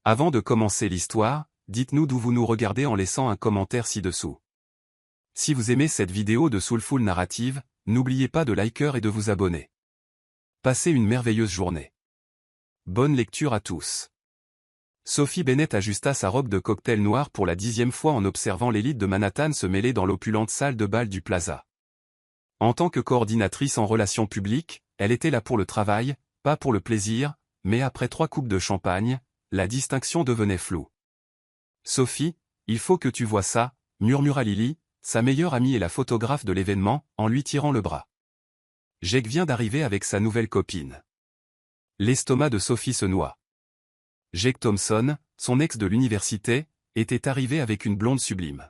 Avant de commencer l'histoire, dites-nous d'où vous nous regardez en laissant un commentaire ci-dessous. Si vous aimez cette vidéo de Soulful Narrative, n'oubliez pas de liker et de vous abonner. Passez une merveilleuse journée. Bonne lecture à tous. Sophie Bennett ajusta sa robe de cocktail noir pour la 10e fois en observant l'élite de Manhattan se mêler dans l'opulente salle de bal du Plaza. En tant que coordinatrice en relations publiques, elle était là pour le travail, pas pour le plaisir, mais après 3 coupes de champagne, la distinction devenait floue. « Sophie, il faut que tu vois ça », murmura Lily, sa meilleure amie et la photographe de l'événement, en lui tirant le bras. Jake vient d'arriver avec sa nouvelle copine. L'estomac de Sophie se noie. Jake Thompson, son ex de l'université, était arrivé avec une blonde sublime.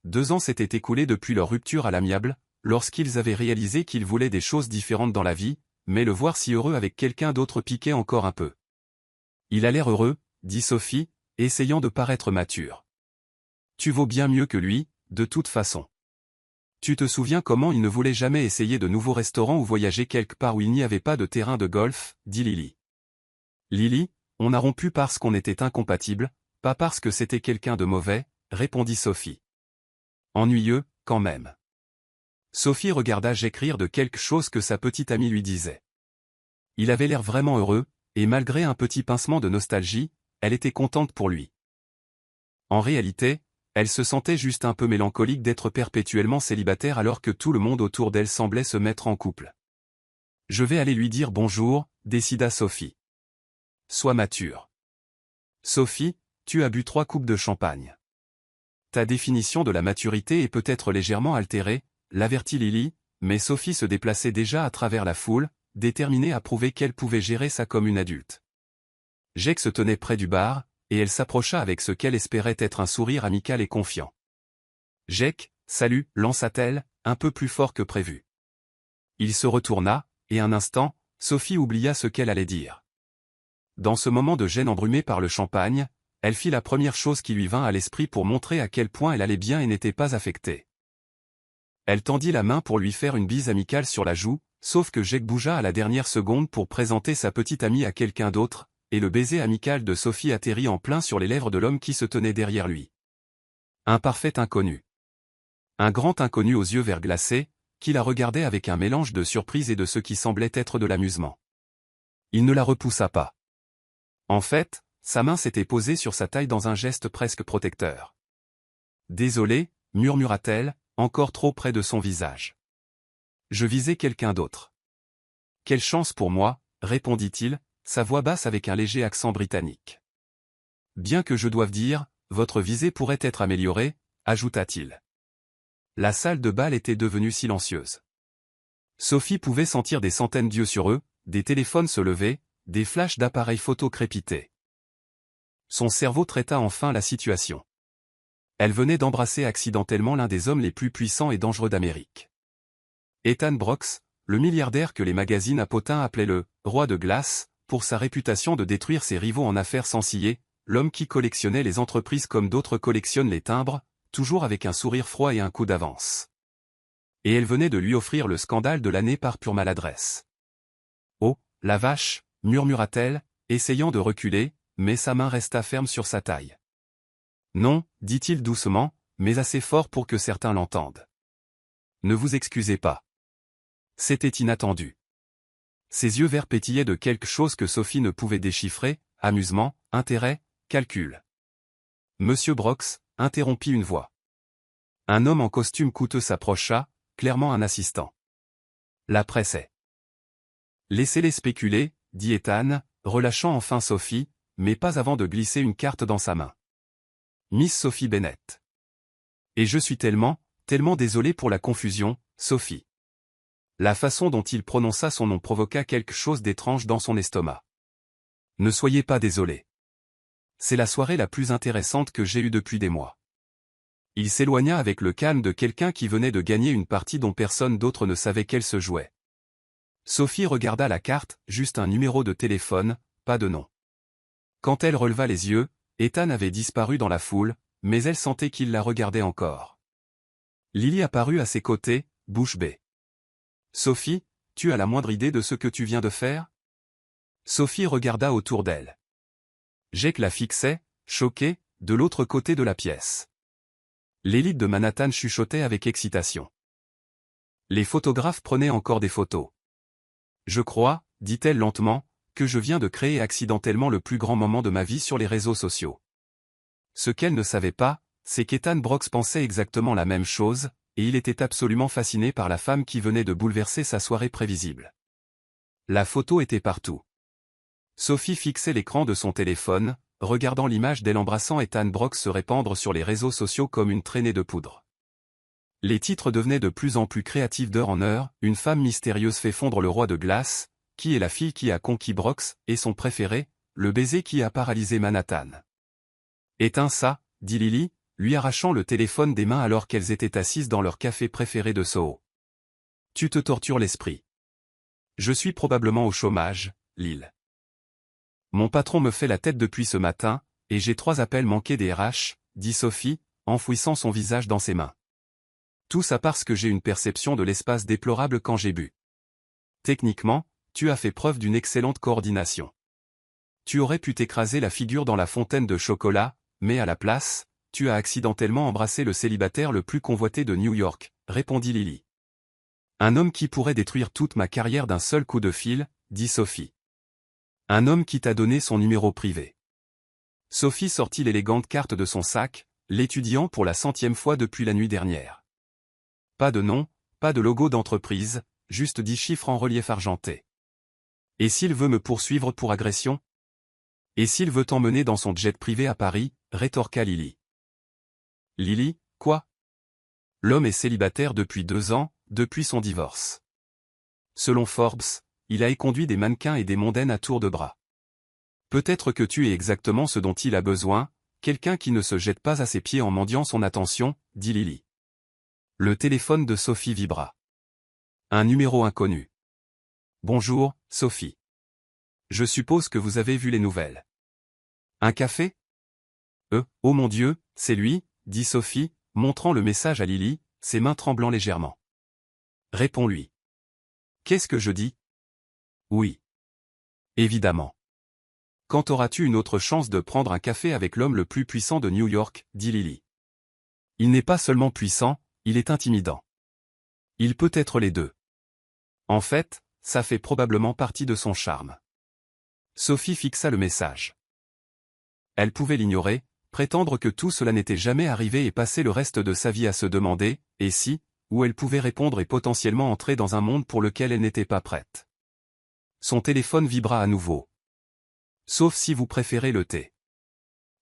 2 ans s'étaient écoulés depuis leur rupture à l'amiable, lorsqu'ils avaient réalisé qu'ils voulaient des choses différentes dans la vie, mais le voir si heureux avec quelqu'un d'autre piquait encore un peu. « Il a l'air heureux », dit Sophie, essayant de paraître mature. « Tu vaux bien mieux que lui, de toute façon. Tu te souviens comment il ne voulait jamais essayer de nouveaux restaurants ou voyager quelque part où il n'y avait pas de terrain de golf, dit Lily. Lily, on a rompu parce qu'on était incompatibles, pas parce que c'était quelqu'un de mauvais, répondit Sophie. Ennuyeux, quand même. Sophie regarda Jake rire de quelque chose que sa petite amie lui disait. Il avait l'air vraiment heureux, et malgré un petit pincement de nostalgie, elle était contente pour lui. En réalité, elle se sentait juste un peu mélancolique d'être perpétuellement célibataire alors que tout le monde autour d'elle semblait se mettre en couple. « Je vais aller lui dire bonjour », décida Sophie. « Sois mature. »« Sophie, tu as bu 3 coupes de champagne. Ta définition de la maturité est peut-être légèrement altérée, » l'avertit Lily, mais Sophie se déplaçait déjà à travers la foule, déterminée à prouver qu'elle pouvait gérer ça comme une adulte. Jake se tenait près du bar, et elle s'approcha avec ce qu'elle espérait être un sourire amical et confiant. « Jake, salut », lança-t-elle, un peu plus fort que prévu. Il se retourna, et un instant, Sophie oublia ce qu'elle allait dire. Dans ce moment de gêne embrumée par le champagne, elle fit la première chose qui lui vint à l'esprit pour montrer à quel point elle allait bien et n'était pas affectée. Elle tendit la main pour lui faire une bise amicale sur la joue, sauf que Jake bougea à la dernière seconde pour présenter sa petite amie à quelqu'un d'autre, et le baiser amical de Sophie atterrit en plein sur les lèvres de l'homme qui se tenait derrière lui. Un parfait inconnu. Un grand inconnu aux yeux verglacés, qui la regardait avec un mélange de surprise et de ce qui semblait être de l'amusement. Il ne la repoussa pas. En fait, sa main s'était posée sur sa taille dans un geste presque protecteur. « Désolée », murmura-t-elle, encore trop près de son visage. « Je visais quelqu'un d'autre. »« Quelle chance pour moi », répondit-il, sa voix basse avec un léger accent britannique. « Bien que je doive dire, votre visée pourrait être améliorée », ajouta-t-il. La salle de bal était devenue silencieuse. Sophie pouvait sentir des centaines d'yeux sur eux, des téléphones se lever, des flashs d'appareils photo crépiter. Son cerveau traita enfin la situation. Elle venait d'embrasser accidentellement l'un des hommes les plus puissants et dangereux d'Amérique. Ethan Brox, le milliardaire que les magazines à potins appelaient le « roi de glace », pour sa réputation de détruire ses rivaux en affaires sans ciller, l'homme qui collectionnait les entreprises comme d'autres collectionnent les timbres, toujours avec un sourire froid et un coup d'avance. Et elle venait de lui offrir le scandale de l'année par pure maladresse. « Oh, la vache !» murmura-t-elle, essayant de reculer, mais sa main resta ferme sur sa taille. « Non », dit-il doucement, mais assez fort pour que certains l'entendent. « Ne vous excusez pas. C'était inattendu. » Ses yeux verts pétillaient de quelque chose que Sophie ne pouvait déchiffrer, amusement, intérêt, calcul. Monsieur Brox, interrompit une voix. Un homme en costume coûteux s'approcha, clairement un assistant. La pressait. Laissez-les spéculer, dit Ethan, relâchant enfin Sophie, mais pas avant de glisser une carte dans sa main. Miss Sophie Bennett. Et je suis tellement désolé pour la confusion, Sophie. La façon dont il prononça son nom provoqua quelque chose d'étrange dans son estomac. Ne soyez pas désolé. C'est la soirée la plus intéressante que j'ai eue depuis des mois. Il s'éloigna avec le calme de quelqu'un qui venait de gagner une partie dont personne d'autre ne savait qu'elle se jouait. Sophie regarda la carte, juste un numéro de téléphone, pas de nom. Quand elle releva les yeux, Ethan avait disparu dans la foule, mais elle sentait qu'il la regardait encore. Lily apparut à ses côtés, bouche bée. « Sophie, tu as la moindre idée de ce que tu viens de faire ?» Sophie regarda autour d'elle. Jake la fixait, choqué, de l'autre côté de la pièce. L'élite de Manhattan chuchotait avec excitation. Les photographes prenaient encore des photos. Je crois, dit-elle lentement, que je viens de créer accidentellement le plus grand moment de ma vie sur les réseaux sociaux. Ce qu'elle ne savait pas, c'est qu'Ethan Brox pensait exactement la même chose, et il était absolument fasciné par la femme qui venait de bouleverser sa soirée prévisible. La photo était partout. Sophie fixait l'écran de son téléphone, regardant l'image d'elle embrassant Ethan Brox se répandre sur les réseaux sociaux comme une traînée de poudre. Les titres devenaient de plus en plus créatifs d'heure en heure, une femme mystérieuse fait fondre le roi de glace, qui est la fille qui a conquis Brox, et son préféré, le baiser qui a paralysé Manhattan. Éteins ça, dit Lily, lui arrachant le téléphone des mains alors qu'elles étaient assises dans leur café préféré de Soho. Tu te tortures l'esprit. Je suis probablement au chômage, Lil. Mon patron me fait la tête depuis ce matin, et j'ai 3 appels manqués des RH, dit Sophie, enfouissant son visage dans ses mains. Tout ça parce que j'ai une perception de l'espace déplorable quand j'ai bu. Techniquement, tu as fait preuve d'une excellente coordination. Tu aurais pu t'écraser la figure dans la fontaine de chocolat, mais à la place, tu as accidentellement embrassé le célibataire le plus convoité de New York, répondit Lily. Un homme qui pourrait détruire toute ma carrière d'un seul coup de fil, dit Sophie. Un homme qui t'a donné son numéro privé. Sophie sortit l'élégante carte de son sac, l'étudiant pour la 100e fois depuis la nuit dernière. Pas de nom, pas de logo d'entreprise, juste 10 chiffres en relief argenté. Et s'il veut me poursuivre pour agression? Et s'il veut t'emmener dans son jet privé à Paris, rétorqua Lily. Lily, quoi? L'homme est célibataire depuis 2 ans, depuis son divorce. Selon Forbes, il a éconduit des mannequins et des mondaines à tour de bras. Peut-être que tu es exactement ce dont il a besoin, quelqu'un qui ne se jette pas à ses pieds en mendiant son attention, dit Lily. Le téléphone de Sophie vibra. Un numéro inconnu. Bonjour, Sophie. Je suppose que vous avez vu les nouvelles. Un café? Oh mon Dieu, c'est lui, dit Sophie, montrant le message à Lily, ses mains tremblant légèrement. Réponds-lui. Qu'est-ce que je dis? Oui. Évidemment. Quand auras-tu une autre chance de prendre un café avec l'homme le plus puissant de New York, dit Lily. Il n'est pas seulement puissant, il est intimidant. Il peut être les deux. En fait, ça fait probablement partie de son charme. Sophie fixa le message. Elle pouvait l'ignorer, prétendre que tout cela n'était jamais arrivé et passer le reste de sa vie à se demander, et si, ou elle pouvait répondre et potentiellement entrer dans un monde pour lequel elle n'était pas prête. Son téléphone vibra à nouveau. Sauf si vous préférez le thé.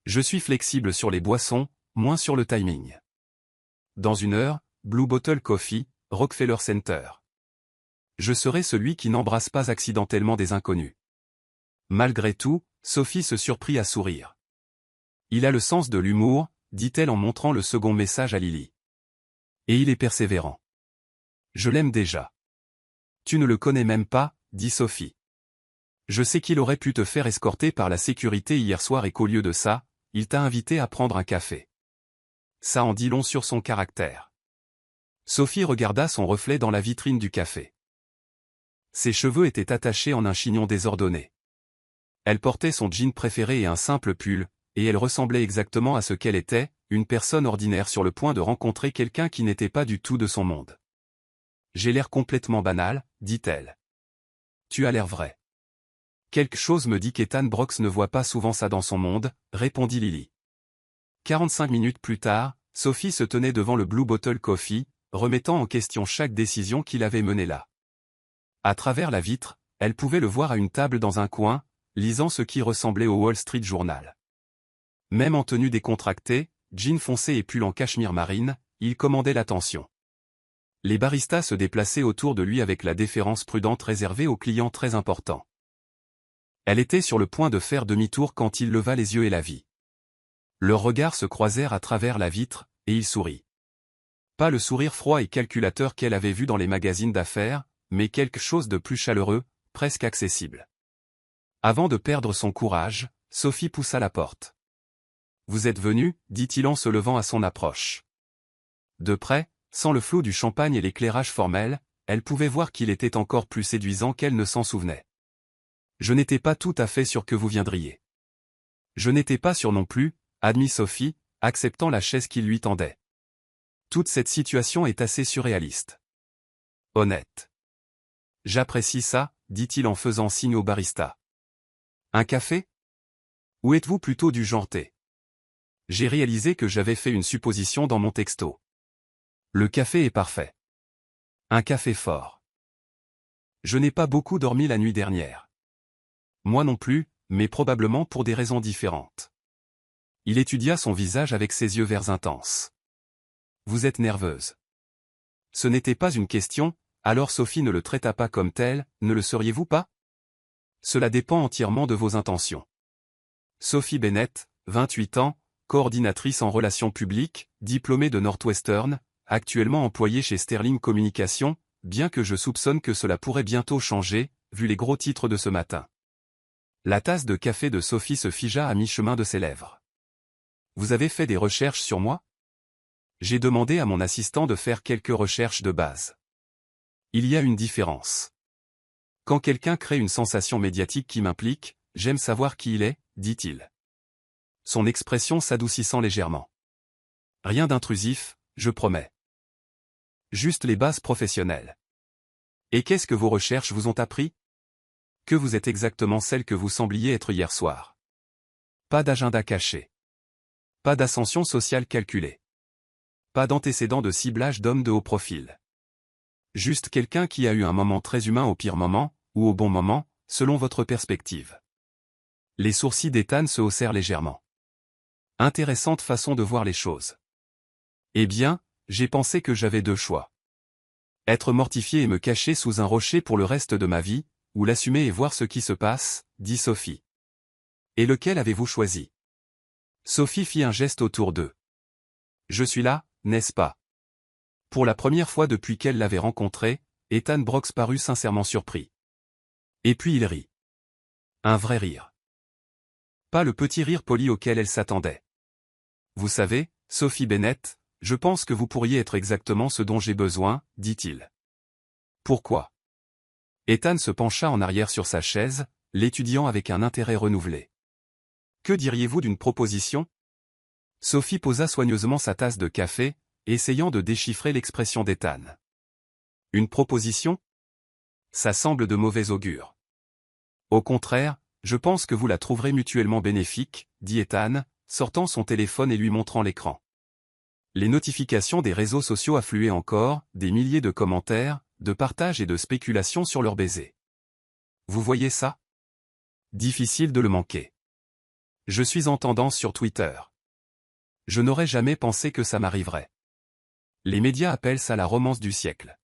Je suis flexible sur les boissons, moins sur le timing. Dans 1 heure, Blue Bottle Coffee, Rockefeller Center. Je serai celui qui n'embrasse pas accidentellement des inconnus. Malgré tout, Sophie se surprit à sourire. Il a le sens de l'humour, dit-elle en montrant le second message à Lily. Et il est persévérant. Je l'aime déjà. Tu ne le connais même pas, dit Sophie. Je sais qu'il aurait pu te faire escorter par la sécurité hier soir et qu'au lieu de ça, il t'a invité à prendre un café. Ça en dit long sur son caractère. Sophie regarda son reflet dans la vitrine du café. Ses cheveux étaient attachés en un chignon désordonné. Elle portait son jean préféré et un simple pull, et elle ressemblait exactement à ce qu'elle était, une personne ordinaire sur le point de rencontrer quelqu'un qui n'était pas du tout de son monde. J'ai l'air complètement banal, dit-elle. Tu as l'air vrai. Quelque chose me dit qu'Ethan Brox ne voit pas souvent ça dans son monde, répondit Lily. 45 minutes plus tard, Sophie se tenait devant le Blue Bottle Coffee, remettant en question chaque décision qu'il avait menée là. À travers la vitre, elle pouvait le voir à une table dans un coin, lisant ce qui ressemblait au Wall Street Journal. Même en tenue décontractée, jean foncé et pull en cachemire marine, il commandait l'attention. Les baristas se déplaçaient autour de lui avec la déférence prudente réservée aux clients très importants. Elle était sur le point de faire demi-tour quand il leva les yeux et la vit. Leurs regards se croisèrent à travers la vitre, et il sourit. Pas le sourire froid et calculateur qu'elle avait vu dans les magazines d'affaires, mais quelque chose de plus chaleureux, presque accessible. Avant de perdre son courage, Sophie poussa la porte. « Vous êtes venu » dit-il en se levant à son approche. De près, sans le flot du champagne et l'éclairage formel, elle pouvait voir qu'il était encore plus séduisant qu'elle ne s'en souvenait. « Je n'étais pas tout à fait sûr que vous viendriez. » Je n'étais pas sûr non plus, admit Sophie, acceptant la chaise qu'il lui tendait. Toute cette situation est assez surréaliste. Honnête. J'apprécie ça, dit-il en faisant signe au barista. Un café? Ou êtes-vous plutôt du genre thé? J'ai réalisé que j'avais fait une supposition dans mon texto. Le café est parfait. Un café fort. Je n'ai pas beaucoup dormi la nuit dernière. Moi non plus, mais probablement pour des raisons différentes. Il étudia son visage avec ses yeux verts intenses. Vous êtes nerveuse. Ce n'était pas une question, alors Sophie ne le traita pas comme tel, ne le seriez-vous pas? Cela dépend entièrement de vos intentions. Sophie Bennett, 28 ans, coordinatrice en relations publiques, diplômée de Northwestern, actuellement employée chez Sterling Communications, bien que je soupçonne que cela pourrait bientôt changer, vu les gros titres de ce matin. La tasse de café de Sophie se figea à mi-chemin de ses lèvres. Vous avez fait des recherches sur moi? J'ai demandé à mon assistant de faire quelques recherches de base. Il y a une différence. Quand quelqu'un crée une sensation médiatique qui m'implique, j'aime savoir qui il est, dit-il. Son expression s'adoucissant légèrement. Rien d'intrusif, je promets. Juste les bases professionnelles. Et qu'est-ce que vos recherches vous ont appris? Que vous êtes exactement celle que vous sembliez être hier soir. Pas d'agenda caché. Pas d'ascension sociale calculée. Pas d'antécédent de ciblage d'hommes de haut profil. Juste quelqu'un qui a eu un moment très humain au pire moment, ou au bon moment, selon votre perspective. Les sourcils d'Ethan se haussèrent légèrement. Intéressante façon de voir les choses. Eh bien, j'ai pensé que j'avais deux choix. Être mortifié et me cacher sous un rocher pour le reste de ma vie, ou l'assumer et voir ce qui se passe, dit Sophie. Et lequel avez-vous choisi? Sophie fit un geste autour d'eux. Je suis là, n'est-ce pas? Pour la première fois depuis qu'elle l'avait rencontré, Ethan Brooks parut sincèrement surpris. Et puis il rit. Un vrai rire. Pas le petit rire poli auquel elle s'attendait. Vous savez, Sophie Bennett, je pense que vous pourriez être exactement ce dont j'ai besoin, dit-il. Pourquoi? Ethan se pencha en arrière sur sa chaise, l'étudiant avec un intérêt renouvelé. Que diriez-vous d'une proposition? Sophie posa soigneusement sa tasse de café, essayant de déchiffrer l'expression d'Ethan. Une proposition? Ça semble de mauvais augure. Au contraire, je pense que vous la trouverez mutuellement bénéfique, dit Ethan, sortant son téléphone et lui montrant l'écran. Les notifications des réseaux sociaux affluaient encore, des milliers de commentaires, de partages et de spéculations sur leur baiser. Vous voyez ça? Difficile de le manquer. Je suis en tendance sur Twitter. Je n'aurais jamais pensé que ça m'arriverait. Les médias appellent ça la romance du siècle.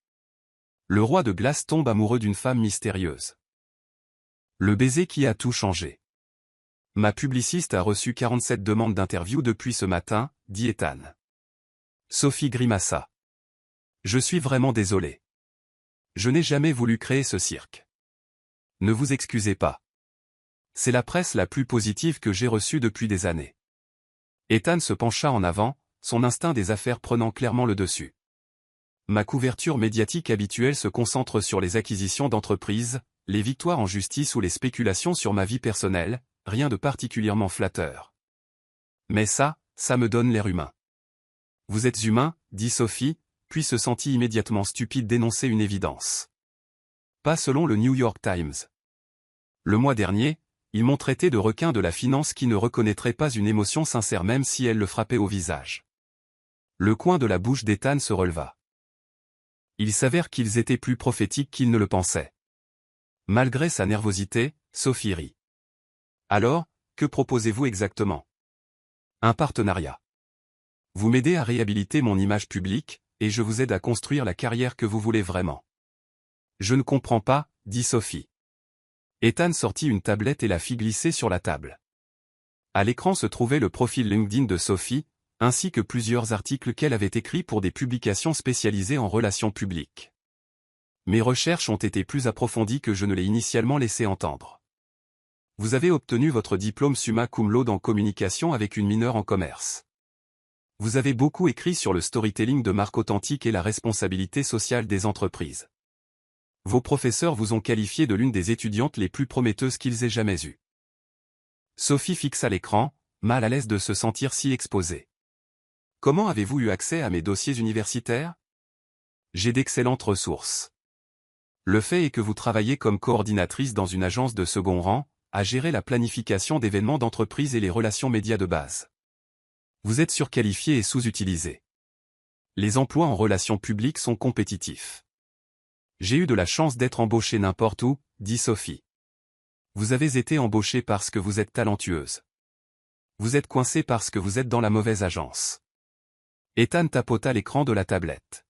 Le roi de glace tombe amoureux d'une femme mystérieuse. Le baiser qui a tout changé. Ma publiciste a reçu 47 demandes d'interview depuis ce matin, dit Ethan. Sophie grimaça. Je suis vraiment désolé. Je n'ai jamais voulu créer ce cirque. Ne vous excusez pas. C'est la presse la plus positive que j'ai reçue depuis des années. Ethan se pencha en avant, son instinct des affaires prenant clairement le dessus. Ma couverture médiatique habituelle se concentre sur les acquisitions d'entreprises, les victoires en justice ou les spéculations sur ma vie personnelle, rien de particulièrement flatteur. Mais ça me donne l'air humain. Vous êtes humain, dit Sophie, puis se sentit immédiatement stupide d'énoncer une évidence. Pas selon le New York Times. Le mois dernier, ils m'ont traité de requin de la finance qui ne reconnaîtrait pas une émotion sincère même si elle le frappait au visage. Le coin de la bouche d'Ethan se releva. Il s'avère qu'ils étaient plus prophétiques qu'ils ne le pensaient. Malgré sa nervosité, Sophie rit. Alors, que proposez-vous exactement? Un partenariat. Vous m'aidez à réhabiliter mon image publique, et je vous aide à construire la carrière que vous voulez vraiment. Je ne comprends pas, dit Sophie. Ethan sortit une tablette et la fit glisser sur la table. À l'écran se trouvait le profil LinkedIn de Sophie, ainsi que plusieurs articles qu'elle avait écrits pour des publications spécialisées en relations publiques. Mes recherches ont été plus approfondies que je ne l'ai initialement laissé entendre. Vous avez obtenu votre diplôme summa cum laude en communication avec une mineure en commerce. Vous avez beaucoup écrit sur le storytelling de marque authentique et la responsabilité sociale des entreprises. Vos professeurs vous ont qualifié de l'une des étudiantes les plus prometteuses qu'ils aient jamais eues. Sophie fixa l'écran, mal à l'aise de se sentir si exposée. Comment avez-vous eu accès à mes dossiers universitaires? J'ai d'excellentes ressources. Le fait est que vous travaillez comme coordinatrice dans une agence de second rang, à gérer la planification d'événements d'entreprise et les relations médias de base. Vous êtes surqualifié et sous-utilisé. Les emplois en relations publiques sont compétitifs. J'ai eu de la chance d'être embauché n'importe où, dit Sophie. Vous avez été embauché parce que vous êtes talentueuse. Vous êtes coincé parce que vous êtes dans la mauvaise agence. Ethan tapota l'écran de la tablette.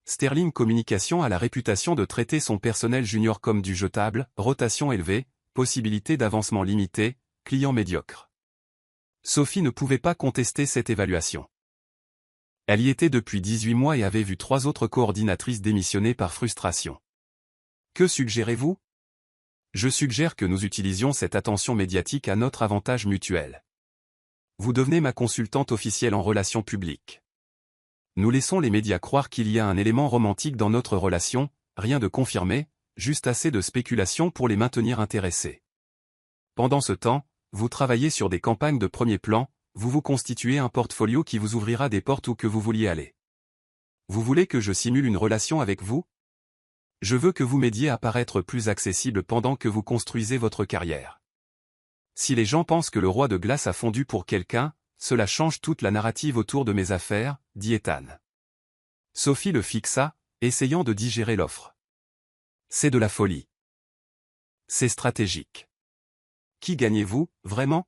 Sterling Communication a la réputation de traiter son personnel junior comme du jetable, rotation élevée, possibilité d'avancement limitée, client médiocre. Sophie ne pouvait pas contester cette évaluation. Elle y était depuis 18 mois et avait vu 3 autres coordinatrices démissionner par frustration. Que suggérez-vous? Je suggère que nous utilisions cette attention médiatique à notre avantage mutuel. Vous devenez ma consultante officielle en relations publiques. Nous laissons les médias croire qu'il y a un élément romantique dans notre relation, rien de confirmé, juste assez de spéculation pour les maintenir intéressés. Pendant ce temps, vous travaillez sur des campagnes de premier plan, vous vous constituez un portfolio qui vous ouvrira des portes où que vous vouliez aller. Vous voulez que je simule une relation avec vous? Je veux que vous m'aidiez à paraître plus accessible pendant que vous construisez votre carrière. Si les gens pensent que le roi de glace a fondu pour quelqu'un, cela change toute la narrative autour de mes affaires, dit Ethan. Sophie le fixa, essayant de digérer l'offre. C'est de la folie. C'est stratégique. Qui gagnez-vous, vraiment?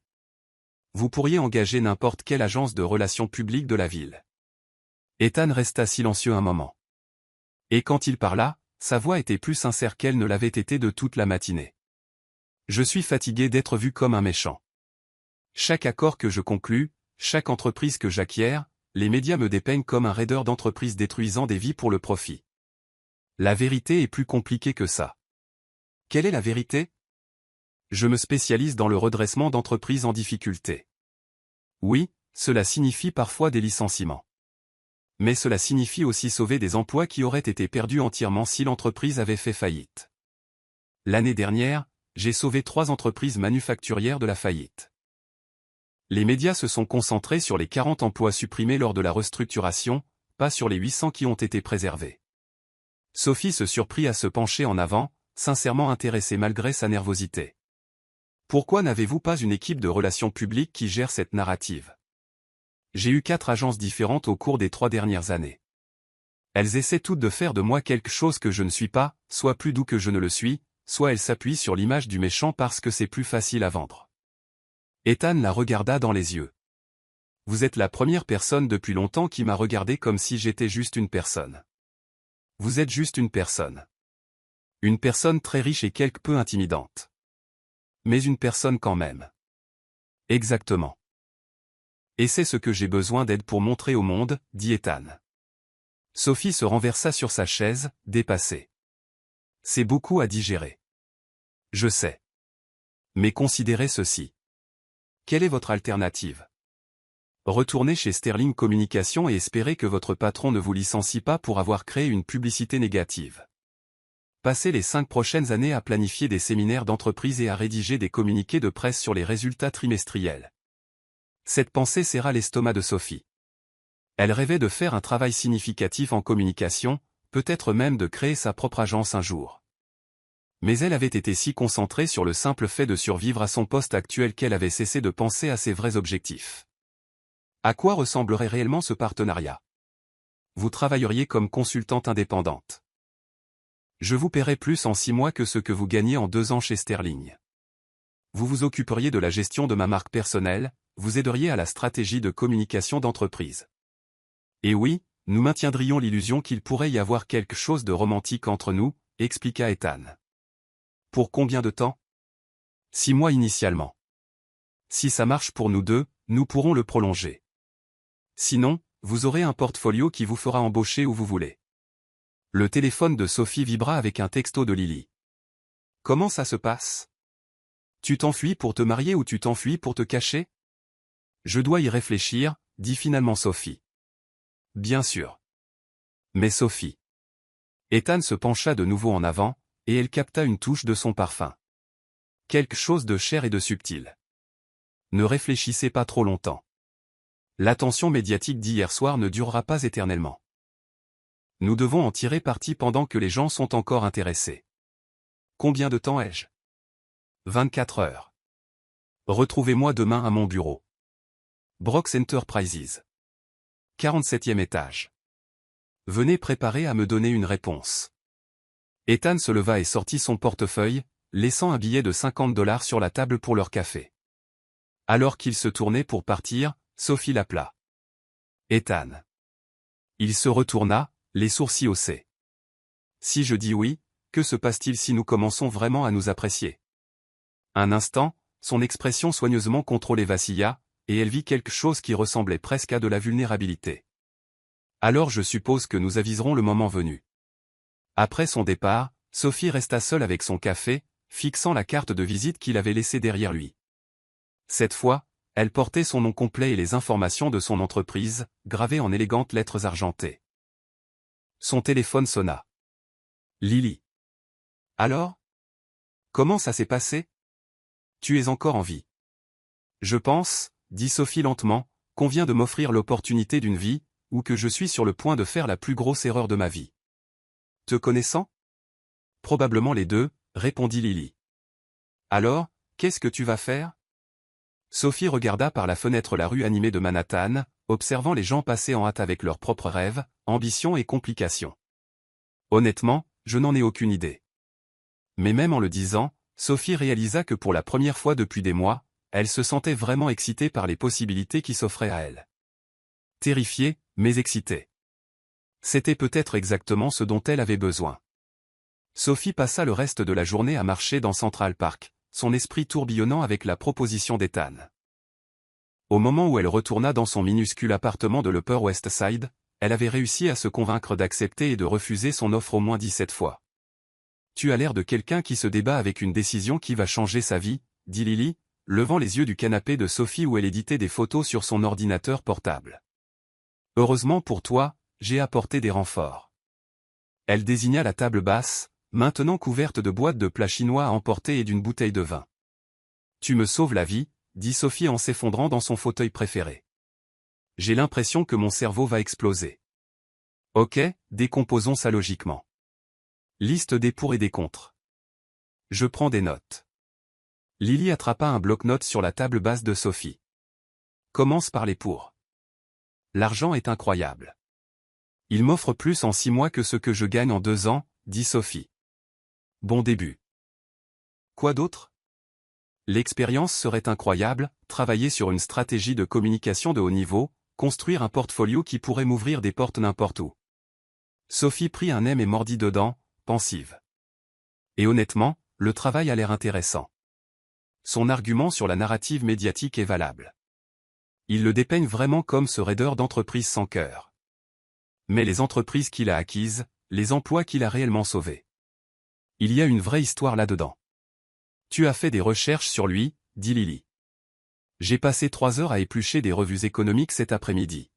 Vous pourriez engager n'importe quelle agence de relations publiques de la ville. Ethan resta silencieux un moment. Et quand il parla, sa voix était plus sincère qu'elle ne l'avait été de toute la matinée. Je suis fatigué d'être vu comme un méchant. Chaque accord que je conclus, chaque entreprise que j'acquiers, les médias me dépeignent comme un raideur d'entreprise détruisant des vies pour le profit. La vérité est plus compliquée que ça. Quelle est la vérité? Je me spécialise dans le redressement d'entreprises en difficulté. Oui, cela signifie parfois des licenciements. Mais cela signifie aussi sauver des emplois qui auraient été perdus entièrement si l'entreprise avait fait faillite. L'année dernière, j'ai sauvé 3 entreprises manufacturières de la faillite. Les médias se sont concentrés sur les 40 emplois supprimés lors de la restructuration, pas sur les 800 qui ont été préservés. Sophie se surprit à se pencher en avant, sincèrement intéressée malgré sa nervosité. Pourquoi n'avez-vous pas une équipe de relations publiques qui gère cette narrative? J'ai eu 4 agences différentes au cours des 3 dernières années. Elles essaient toutes de faire de moi quelque chose que je ne suis pas, soit plus doux que je ne le suis, soit elles s'appuient sur l'image du méchant parce que c'est plus facile à vendre. Ethan la regarda dans les yeux. Vous êtes la première personne depuis longtemps qui m'a regardé comme si j'étais juste une personne. Vous êtes juste une personne. Une personne très riche et quelque peu intimidante. Mais une personne quand même. Exactement. Et c'est ce que j'ai besoin d'aide pour montrer au monde, dit Ethan. Sophie se renversa sur sa chaise, dépassée. C'est beaucoup à digérer. Je sais. Mais considérez ceci. Quelle est votre alternative? Retournez chez Sterling Communication et espérez que votre patron ne vous licencie pas pour avoir créé une publicité négative. Passez les 5 prochaines années à planifier des séminaires d'entreprise et à rédiger des communiqués de presse sur les résultats trimestriels. Cette pensée serra l'estomac de Sophie. Elle rêvait de faire un travail significatif en communication, peut-être même de créer sa propre agence un jour. Mais elle avait été si concentrée sur le simple fait de survivre à son poste actuel qu'elle avait cessé de penser à ses vrais objectifs. À quoi ressemblerait réellement ce partenariat? Vous travailleriez comme consultante indépendante. Je vous paierai plus en 6 mois que ce que vous gagnez en 2 ans chez Sterling. Vous vous occuperiez de la gestion de ma marque personnelle, vous aideriez à la stratégie de communication d'entreprise. Et oui, nous maintiendrions l'illusion qu'il pourrait y avoir quelque chose de romantique entre nous, expliqua Ethan. Pour combien de temps? 6 mois initialement. Si ça marche pour nous deux, nous pourrons le prolonger. Sinon, vous aurez un portfolio qui vous fera embaucher où vous voulez. Le téléphone de Sophie vibra avec un texto de Lily. Comment ça se passe? Tu t'enfuis pour te marier ou tu t'enfuis pour te cacher? Je dois y réfléchir, dit finalement Sophie. Bien sûr. Mais Sophie. Ethan se pencha de nouveau en avant, et elle capta une touche de son parfum. Quelque chose de cher et de subtil. Ne réfléchissez pas trop longtemps. L'attention médiatique d'hier soir ne durera pas éternellement. Nous devons en tirer parti pendant que les gens sont encore intéressés. Combien de temps ai-je? 24 heures. Retrouvez-moi demain à mon bureau. Brox Enterprises. 47e étage. Venez préparer à me donner une réponse. Ethan se leva et sortit son portefeuille, laissant un billet de $50 sur la table pour leur café. Alors qu'il se tournait pour partir, Sophie l'appela. Ethan. Il se retourna, les sourcils haussés. Si je dis oui, que se passe-t-il si nous commençons vraiment à nous apprécier? Un instant, son expression soigneusement contrôlée vacilla, et elle vit quelque chose qui ressemblait presque à de la vulnérabilité. Alors je suppose que nous aviserons le moment venu. Après son départ, Sophie resta seule avec son café, fixant la carte de visite qu'il avait laissée derrière lui. Cette fois, elle portait son nom complet et les informations de son entreprise, gravées en élégantes lettres argentées. Son téléphone sonna. Lily. Alors? Comment ça s'est passé? Tu es encore en vie. Je pense, dit Sophie lentement, qu'on vient de m'offrir l'opportunité d'une vie, ou que je suis sur le point de faire la plus grosse erreur de ma vie. Te connaissant? Probablement les deux, répondit Lily. Alors, qu'est-ce que tu vas faire? Sophie regarda par la fenêtre la rue animée de Manhattan, observant les gens passer en hâte avec leurs propres rêves, ambitions et complications. Honnêtement, je n'en ai aucune idée. Mais même en le disant, Sophie réalisa que pour la première fois depuis des mois, elle se sentait vraiment excitée par les possibilités qui s'offraient à elle. Terrifiée, mais excitée. C'était peut-être exactement ce dont elle avait besoin. Sophie passa le reste de la journée à marcher dans Central Park, son esprit tourbillonnant avec la proposition d'Ethan. Au moment où elle retourna dans son minuscule appartement de l'Upper West Side, elle avait réussi à se convaincre d'accepter et de refuser son offre au moins 17 fois. Tu as l'air de quelqu'un qui se débat avec une décision qui va changer sa vie, dit Lily, levant les yeux du canapé de Sophie où elle éditait des photos sur son ordinateur portable. Heureusement pour toi, j'ai apporté des renforts. Elle désigna la table basse, maintenant couverte de boîtes de plats chinois à emporter et d'une bouteille de vin. Tu me sauves la vie, dit Sophie en s'effondrant dans son fauteuil préféré. J'ai l'impression que mon cerveau va exploser. Ok, décomposons ça logiquement. Liste des pour et des contre. Je prends des notes. Lily attrapa un bloc-notes sur la table basse de Sophie. Commence par les pour. L'argent est incroyable. Il m'offre plus en 6 mois que ce que je gagne en 2 ans, dit Sophie. Bon début. Quoi d'autre? L'expérience serait incroyable, travailler sur une stratégie de communication de haut niveau, construire un portfolio qui pourrait m'ouvrir des portes n'importe où. Sophie prit un M et mordit dedans, pensive. Et honnêtement, le travail a l'air intéressant. Son argument sur la narrative médiatique est valable. Il le dépeigne vraiment comme ce raideur d'entreprise sans cœur. Mais les entreprises qu'il a acquises, les emplois qu'il a réellement sauvés. Il y a une vraie histoire là-dedans. Tu as fait des recherches sur lui, dit Lily. J'ai passé 3 heures à éplucher des revues économiques cet après-midi.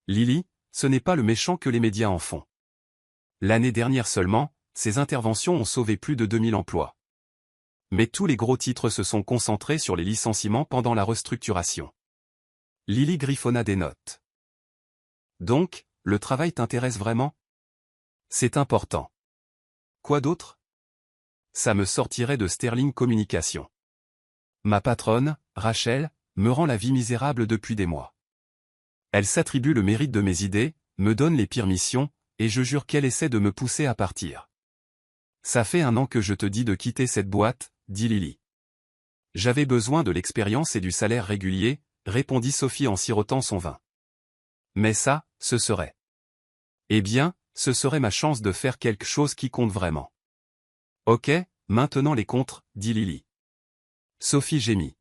Lily, ce n'est pas le méchant que les médias en font. L'année dernière seulement, ses interventions ont sauvé plus de 2000 emplois. Mais tous les gros titres se sont concentrés sur les licenciements pendant la restructuration. Lily griffonna des notes. Donc, le travail t'intéresse vraiment? C'est important. Quoi d'autre? Ça me sortirait de Sterling Communication. Ma patronne, Rachel, me rend la vie misérable depuis des mois. Elle s'attribue le mérite de mes idées, me donne les pires missions, et je jure qu'elle essaie de me pousser à partir. Ça fait 1 an que je te dis de quitter cette boîte, dit Lily. J'avais besoin de l'expérience et du salaire régulier, répondit Sophie en sirotant son vin. Mais ça, ce serait. Eh bien, ce serait ma chance de faire quelque chose qui compte vraiment. Ok, maintenant les contres, dit Lily. Sophie gémit.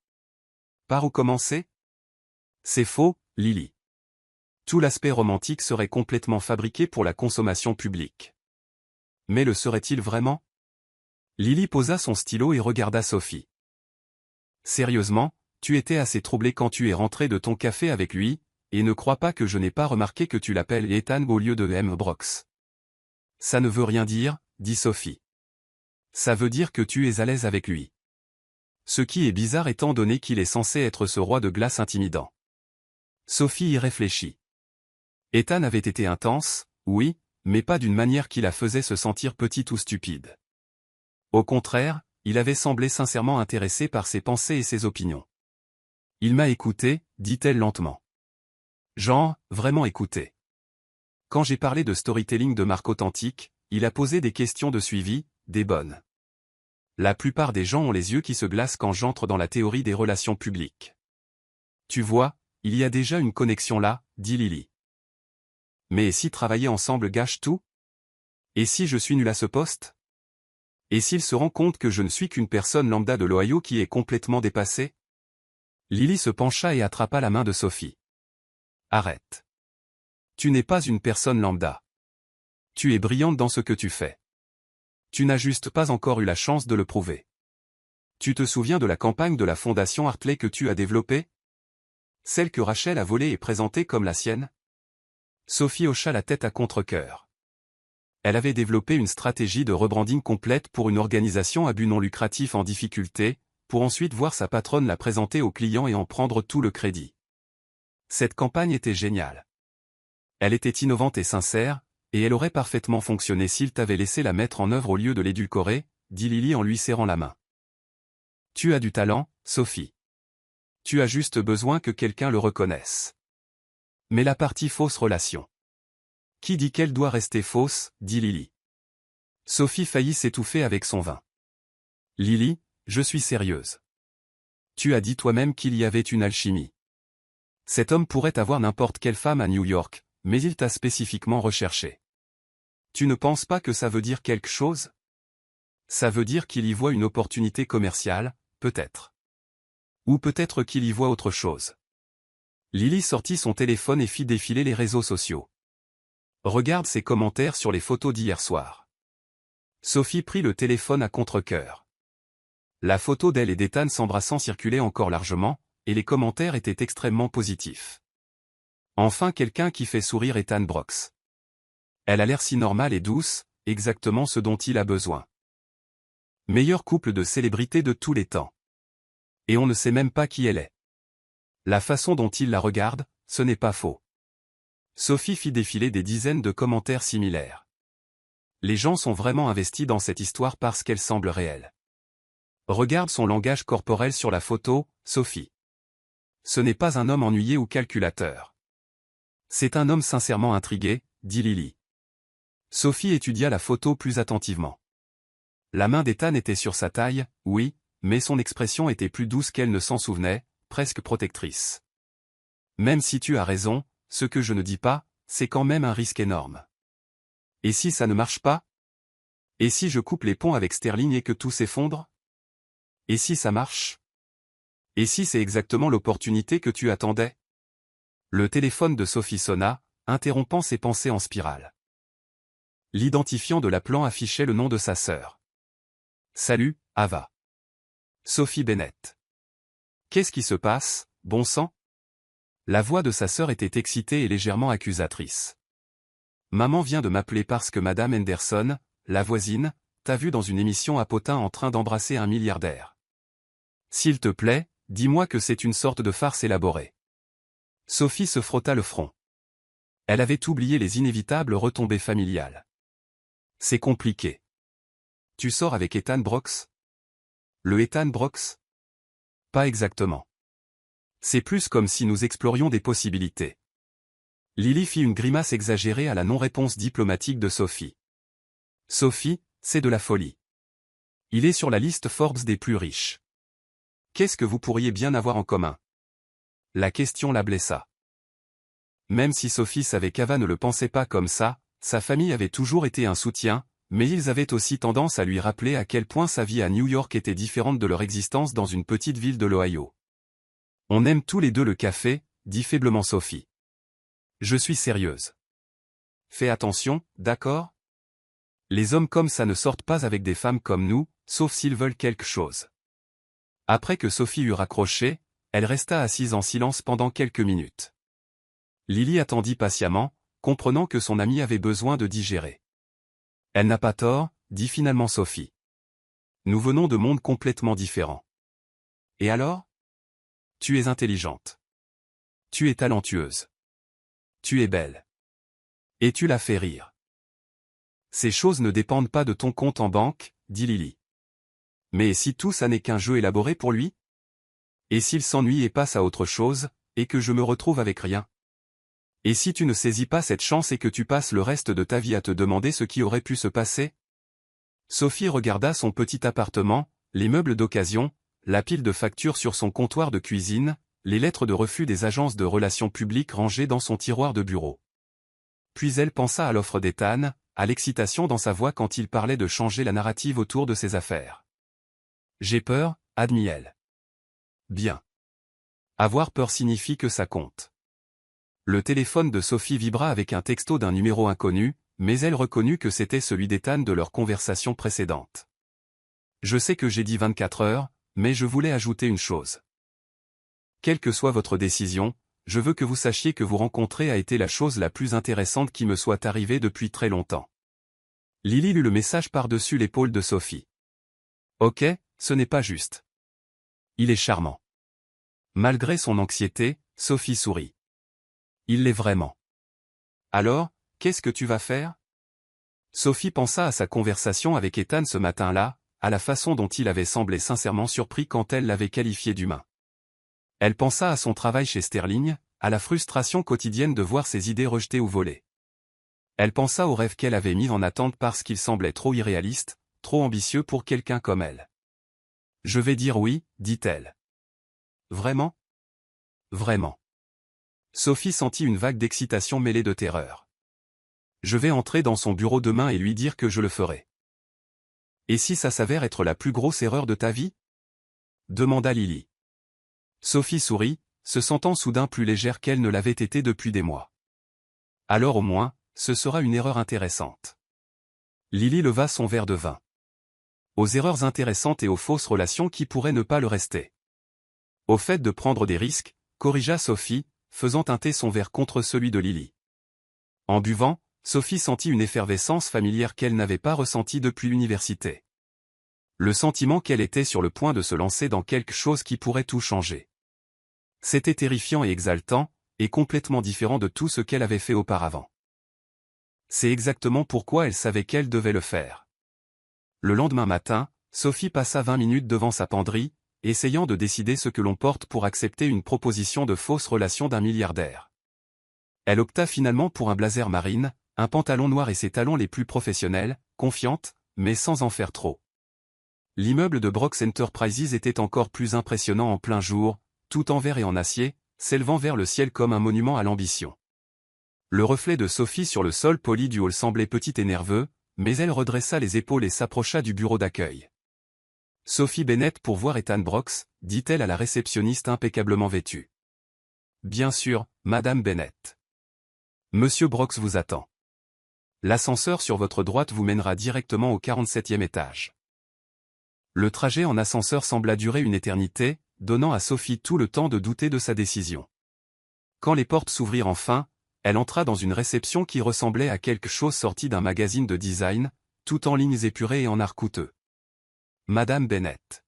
Par où commencer? C'est faux, Lily. Tout l'aspect romantique serait complètement fabriqué pour la consommation publique. Mais le serait-il vraiment? Lily posa son stylo et regarda Sophie. Sérieusement, tu étais assez troublée quand tu es rentrée de ton café avec lui, et ne crois pas que je n'ai pas remarqué que tu l'appelles Ethan au lieu de M. Brox. Ça ne veut rien dire, dit Sophie. Ça veut dire que tu es à l'aise avec lui. Ce qui est bizarre étant donné qu'il est censé être ce roi de glace intimidant. Sophie y réfléchit. Ethan avait été intense, oui, mais pas d'une manière qui la faisait se sentir petite ou stupide. Au contraire, il avait semblé sincèrement intéressé par ses pensées et ses opinions. Il m'a écouté, dit-elle lentement. Genre, vraiment écouté. Quand j'ai parlé de storytelling de marque authentique, il a posé des questions de suivi, des bonnes. La plupart des gens ont les yeux qui se glacent quand j'entre dans la théorie des relations publiques. Tu vois, il y a déjà une connexion là, dit Lily. Mais et si travailler ensemble gâche tout? Et si je suis nul à ce poste? Et s'il se rend compte que je ne suis qu'une personne lambda de l'Ohio qui est complètement dépassée? Lily se pencha et attrapa la main de Sophie. Arrête. Tu n'es pas une personne lambda. Tu es brillante dans ce que tu fais. Tu n'as juste pas encore eu la chance de le prouver. Tu te souviens de la campagne de la Fondation Hartley que tu as développée? Celle que Rachel a volée et présentée comme la sienne? Sophie hocha la tête à contre-cœur. Elle avait développé une stratégie de rebranding complète pour une organisation à but non lucratif en difficulté, pour ensuite voir sa patronne la présenter aux clients et en prendre tout le crédit. Cette campagne était géniale. Elle était innovante et sincère, et elle aurait parfaitement fonctionné s'il t'avait laissé la mettre en œuvre au lieu de l'édulcorer, dit Lily en lui serrant la main. Tu as du talent, Sophie. Tu as juste besoin que quelqu'un le reconnaisse. Mais la partie fausse relation. Qui dit qu'elle doit rester fausse, dit Lily. Sophie faillit s'étouffer avec son vin. Lily, je suis sérieuse. Tu as dit toi-même qu'il y avait une alchimie. Cet homme pourrait avoir n'importe quelle femme à New York, mais il t'a spécifiquement recherché. Tu ne penses pas que ça veut dire quelque chose? Ça veut dire qu'il y voit une opportunité commerciale, peut-être. Ou peut-être qu'il y voit autre chose. Lily sortit son téléphone et fit défiler les réseaux sociaux. Regarde ses commentaires sur les photos d'hier soir. Sophie prit le téléphone à contre-cœur. La photo d'elle et d'Ethan s'embrassant circulait encore largement, et les commentaires étaient extrêmement positifs. Enfin quelqu'un qui fait sourire Ethan Brooks. Elle a l'air si normale et douce, exactement ce dont il a besoin. Meilleur couple de célébrités de tous les temps. Et on ne sait même pas qui elle est. La façon dont il la regarde, ce n'est pas faux. Sophie fit défiler des dizaines de commentaires similaires. Les gens sont vraiment investis dans cette histoire parce qu'elle semble réelle. Regarde son langage corporel sur la photo, Sophie. Ce n'est pas un homme ennuyé ou calculateur. C'est un homme sincèrement intrigué, dit Lily. Sophie étudia la photo plus attentivement. La main d'Ethan était sur sa taille, oui, mais son expression était plus douce qu'elle ne s'en souvenait, presque protectrice. Même si tu as raison, ce que je ne dis pas, c'est quand même un risque énorme. Et si ça ne marche pas? Et si je coupe les ponts avec Sterling et que tout s'effondre? Et si ça marche? Et si c'est exactement l'opportunité que tu attendais? Le téléphone de Sophie sonna, interrompant ses pensées en spirale. L'identifiant de l'appelant affichait le nom de sa sœur. Salut, Ava. Sophie Bennett. Qu'est-ce qui se passe, bon sang? La voix de sa sœur était excitée et légèrement accusatrice. Maman vient de m'appeler parce que Madame Henderson, la voisine, t'a vu dans une émission à Potin en train d'embrasser un milliardaire. S'il te plaît, dis-moi que c'est une sorte de farce élaborée. Sophie se frotta le front. Elle avait oublié les inévitables retombées familiales. C'est compliqué. Tu sors avec Ethan Brooks? Le Ethan Brooks? Pas exactement. C'est plus comme si nous explorions des possibilités. Lily fit une grimace exagérée à la non-réponse diplomatique de Sophie. Sophie, c'est de la folie. Il est sur la liste Forbes des plus riches. Qu'est-ce que vous pourriez bien avoir en commun? La question la blessa. Même si Sophie savait qu'Ava ne le pensait pas comme ça, sa famille avait toujours été un soutien, mais ils avaient aussi tendance à lui rappeler à quel point sa vie à New York était différente de leur existence dans une petite ville de l'Ohio. On aime tous les deux le café, dit faiblement Sophie. Je suis sérieuse. Fais attention, d'accord? Les hommes comme ça ne sortent pas avec des femmes comme nous, sauf s'ils veulent quelque chose. Après que Sophie eut raccroché, elle resta assise en silence pendant quelques minutes. Lily attendit patiemment, comprenant que son amie avait besoin de digérer. Elle n'a pas tort, dit finalement Sophie. Nous venons de mondes complètement différents. Et alors? Tu es intelligente. Tu es talentueuse. Tu es belle. Et tu l'as fait rire. Ces choses ne dépendent pas de ton compte en banque, dit Lily. Mais si tout ça n'est qu'un jeu élaboré pour lui? Et s'il s'ennuie et passe à autre chose, et que je me retrouve avec rien? Et si tu ne saisis pas cette chance et que tu passes le reste de ta vie à te demander ce qui aurait pu se passer? Sophie regarda son petit appartement, les meubles d'occasion, la pile de factures sur son comptoir de cuisine, les lettres de refus des agences de relations publiques rangées dans son tiroir de bureau. Puis elle pensa à l'offre d'Ethan, à l'excitation dans sa voix quand il parlait de changer la narrative autour de ses affaires. J'ai peur, admit-elle. Bien. Avoir peur signifie que ça compte. Le téléphone de Sophie vibra avec un texto d'un numéro inconnu, mais elle reconnut que c'était celui d'Ethan de leur conversation précédente. Je sais que j'ai dit 24 heures, mais je voulais ajouter une chose. Quelle que soit votre décision, je veux que vous sachiez que vous rencontrer a été la chose la plus intéressante qui me soit arrivée depuis très longtemps. Lily lut le message par-dessus l'épaule de Sophie. Ok, ce n'est pas juste. Il est charmant. Malgré son anxiété, Sophie sourit. Il l'est vraiment. Alors, qu'est-ce que tu vas faire? Sophie pensa à sa conversation avec Ethan ce matin-là, à la façon dont il avait semblé sincèrement surpris quand elle l'avait qualifié d'humain. Elle pensa à son travail chez Sterling, à la frustration quotidienne de voir ses idées rejetées ou volées. Elle pensa aux rêves qu'elle avait mis en attente parce qu'ils semblaient trop irréalistes, trop ambitieux pour quelqu'un comme elle. Je vais dire oui, dit-elle. Vraiment? Vraiment. Sophie sentit une vague d'excitation mêlée de terreur. Je vais entrer dans son bureau demain et lui dire que je le ferai. Et si ça s'avère être la plus grosse erreur de ta vie? Demanda Lily. Sophie sourit, se sentant soudain plus légère qu'elle ne l'avait été depuis des mois. Alors au moins, ce sera une erreur intéressante. Lily leva son verre de vin. Aux erreurs intéressantes et aux fausses relations qui pourraient ne pas le rester. Au fait de prendre des risques, corrigea Sophie, faisant teinter son verre contre celui de Lily. En buvant, Sophie sentit une effervescence familière qu'elle n'avait pas ressentie depuis l'université. Le sentiment qu'elle était sur le point de se lancer dans quelque chose qui pourrait tout changer. C'était terrifiant et exaltant, et complètement différent de tout ce qu'elle avait fait auparavant. C'est exactement pourquoi elle savait qu'elle devait le faire. Le lendemain matin, Sophie passa 20 minutes devant sa penderie, essayant de décider ce que l'on porte pour accepter une proposition de fausse relation d'un milliardaire. Elle opta finalement pour un blazer marine, un pantalon noir et ses talons les plus professionnels, confiante, mais sans en faire trop. L'immeuble de Brooks Enterprises était encore plus impressionnant en plein jour, tout en verre et en acier, s'élevant vers le ciel comme un monument à l'ambition. Le reflet de Sophie sur le sol poli du hall semblait petit et nerveux, mais elle redressa les épaules et s'approcha du bureau d'accueil. Sophie Bennett pour voir Ethan Brooks, dit-elle à la réceptionniste impeccablement vêtue. Bien sûr, Madame Bennett. Monsieur Brooks vous attend. L'ascenseur sur votre droite vous mènera directement au 47e étage. Le trajet en ascenseur sembla durer une éternité, donnant à Sophie tout le temps de douter de sa décision. Quand les portes s'ouvrirent enfin, elle entra dans une réception qui ressemblait à quelque chose sorti d'un magazine de design, tout en lignes épurées et en art coûteux. Madame Bennett.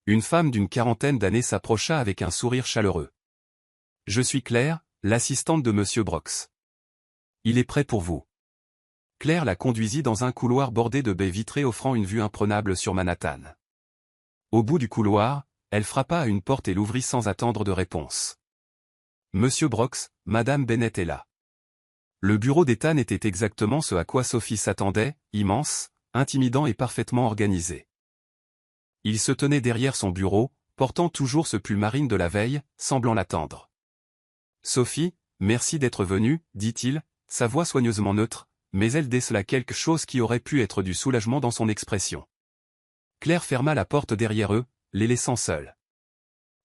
Une femme d'une quarantaine d'années s'approcha avec un sourire chaleureux. Je suis Claire, l'assistante de Monsieur Brooks. Il est prêt pour vous. Claire la conduisit dans un couloir bordé de baies vitrées offrant une vue imprenable sur Manhattan. Au bout du couloir, elle frappa à une porte et l'ouvrit sans attendre de réponse. Monsieur Brooks, Madame Bennett est là. Le bureau d'Ethan était exactement ce à quoi Sophie s'attendait, immense, intimidant et parfaitement organisé. Il se tenait derrière son bureau, portant toujours ce pull marine de la veille, semblant l'attendre. Sophie, merci d'être venue, dit-il, sa voix soigneusement neutre, mais elle décela quelque chose qui aurait pu être du soulagement dans son expression. Claire ferma la porte derrière eux, les laissant seuls.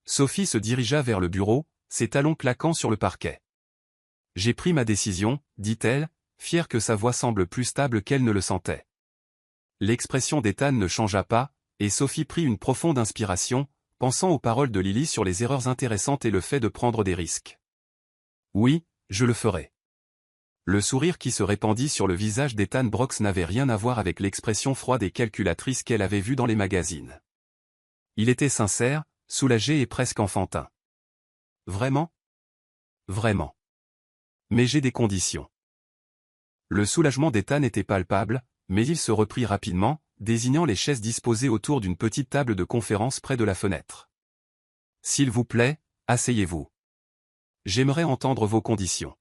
Sophie se dirigea vers le bureau, ses talons claquant sur le parquet. J'ai pris ma décision, dit-elle, fière que sa voix semble plus stable qu'elle ne le sentait. L'expression d'Ethan ne changea pas, et Sophie prit une profonde inspiration, pensant aux paroles de Lily sur les erreurs intéressantes et le fait de prendre des risques. Oui, je le ferai. Le sourire qui se répandit sur le visage d'Ethan Brooks n'avait rien à voir avec l'expression froide et calculatrice qu'elle avait vue dans les magazines. Il était sincère, soulagé et presque enfantin. Vraiment? Vraiment. Mais j'ai des conditions. Le soulagement d'Ethan était palpable, mais il se reprit rapidement, désignant les chaises disposées autour d'une petite table de conférence près de la fenêtre. S'il vous plaît, asseyez-vous. J'aimerais entendre vos conditions.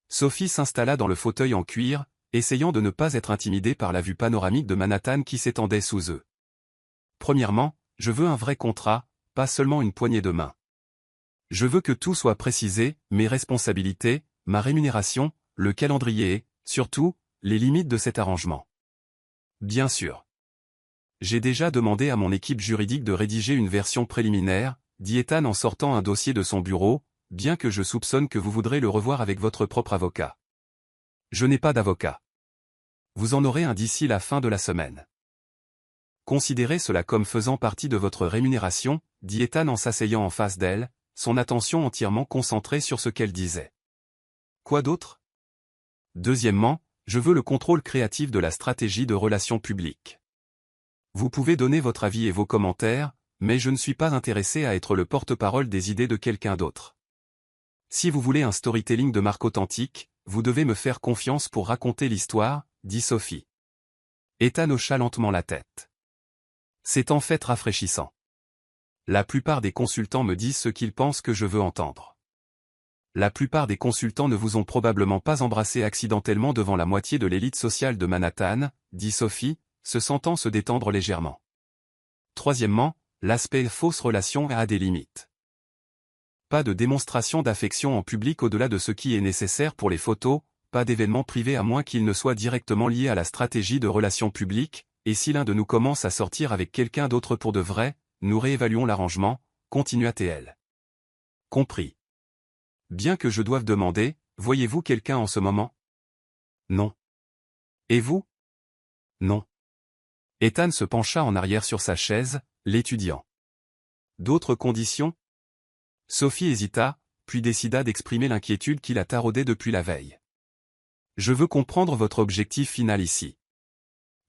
Sophie s'installa dans le fauteuil en cuir, essayant de ne pas être intimidée par la vue panoramique de Manhattan qui s'étendait sous eux. Premièrement, je veux un vrai contrat, pas seulement une poignée de main. Je veux que tout soit précisé, mes responsabilités, ma rémunération, le calendrier et, surtout, les limites de cet arrangement. Bien sûr. J'ai déjà demandé à mon équipe juridique de rédiger une version préliminaire, dit Ethan en sortant un dossier de son bureau, bien que je soupçonne que vous voudrez le revoir avec votre propre avocat. Je n'ai pas d'avocat. Vous en aurez un d'ici la fin de la semaine. Considérez cela comme faisant partie de votre rémunération, dit Ethan en s'asseyant en face d'elle, son attention entièrement concentrée sur ce qu'elle disait. Quoi d'autre? Deuxièmement, je veux le contrôle créatif de la stratégie de relations publiques. Vous pouvez donner votre avis et vos commentaires, mais je ne suis pas intéressé à être le porte-parole des idées de quelqu'un d'autre. Si vous voulez un storytelling de marque authentique, vous devez me faire confiance pour raconter l'histoire, dit Sophie. Ethan hocha lentement la tête. C'est en fait rafraîchissant. La plupart des consultants me disent ce qu'ils pensent que je veux entendre. La plupart des consultants ne vous ont probablement pas embrassé accidentellement devant la moitié de l'élite sociale de Manhattan, dit Sophie, se sentant se détendre légèrement. Troisièmement, l'aspect fausse relation a des limites. Pas de démonstration d'affection en public au-delà de ce qui est nécessaire pour les photos, pas d'événements privés à moins qu'ils ne soient directement liés à la stratégie de relations publiques, et si l'un de nous commence à sortir avec quelqu'un d'autre pour de vrai, nous réévaluons l'arrangement, continua TL. Compris. Bien que je doive demander, voyez-vous quelqu'un en ce moment? Non. Et vous? Non. Ethan se pencha en arrière sur sa chaise, l'étudiant. D'autres conditions? Sophie hésita, puis décida d'exprimer l'inquiétude qui la taraudait depuis la veille. Je veux comprendre votre objectif final ici.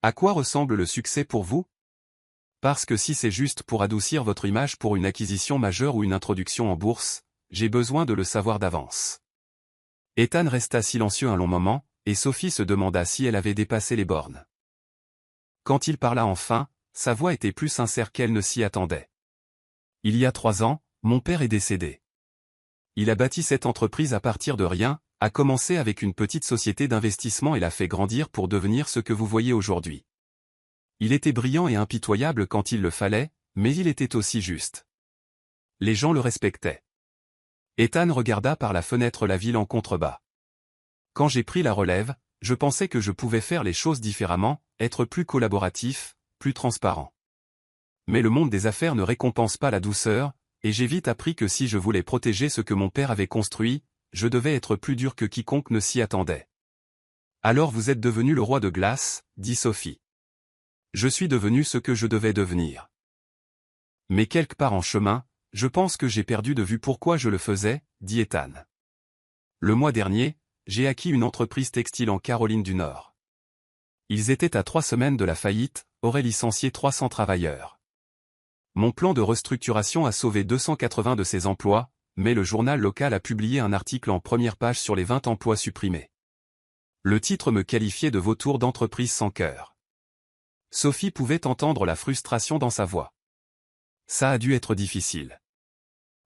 À quoi ressemble le succès pour vous? Parce que si c'est juste pour adoucir votre image pour une acquisition majeure ou une introduction en bourse, j'ai besoin de le savoir d'avance. Ethan resta silencieux un long moment, et Sophie se demanda si elle avait dépassé les bornes. Quand il parla enfin, sa voix était plus sincère qu'elle ne s'y attendait. Il y a 3 ans, mon père est décédé. Il a bâti cette entreprise à partir de rien, a commencé avec une petite société d'investissement et l'a fait grandir pour devenir ce que vous voyez aujourd'hui. Il était brillant et impitoyable quand il le fallait, mais il était aussi juste. Les gens le respectaient. Ethan regarda par la fenêtre la ville en contrebas. Quand j'ai pris la relève, je pensais que je pouvais faire les choses différemment, être plus collaboratif, plus transparent. Mais le monde des affaires ne récompense pas la douceur, et j'ai vite appris que si je voulais protéger ce que mon père avait construit, je devais être plus dur que quiconque ne s'y attendait. Alors vous êtes devenu le roi de glace, dit Sophie. Je suis devenu ce que je devais devenir. Mais quelque part en chemin, je pense que j'ai perdu de vue pourquoi je le faisais, dit Ethan. Le mois dernier, j'ai acquis une entreprise textile en Caroline du Nord. Ils étaient à 3 semaines de la faillite, auraient licencié 300 travailleurs. Mon plan de restructuration a sauvé 280 de ces emplois, mais le journal local a publié un article en première page sur les 20 emplois supprimés. Le titre me qualifiait de vautour d'entreprise sans cœur. Sophie pouvait entendre la frustration dans sa voix. Ça a dû être difficile.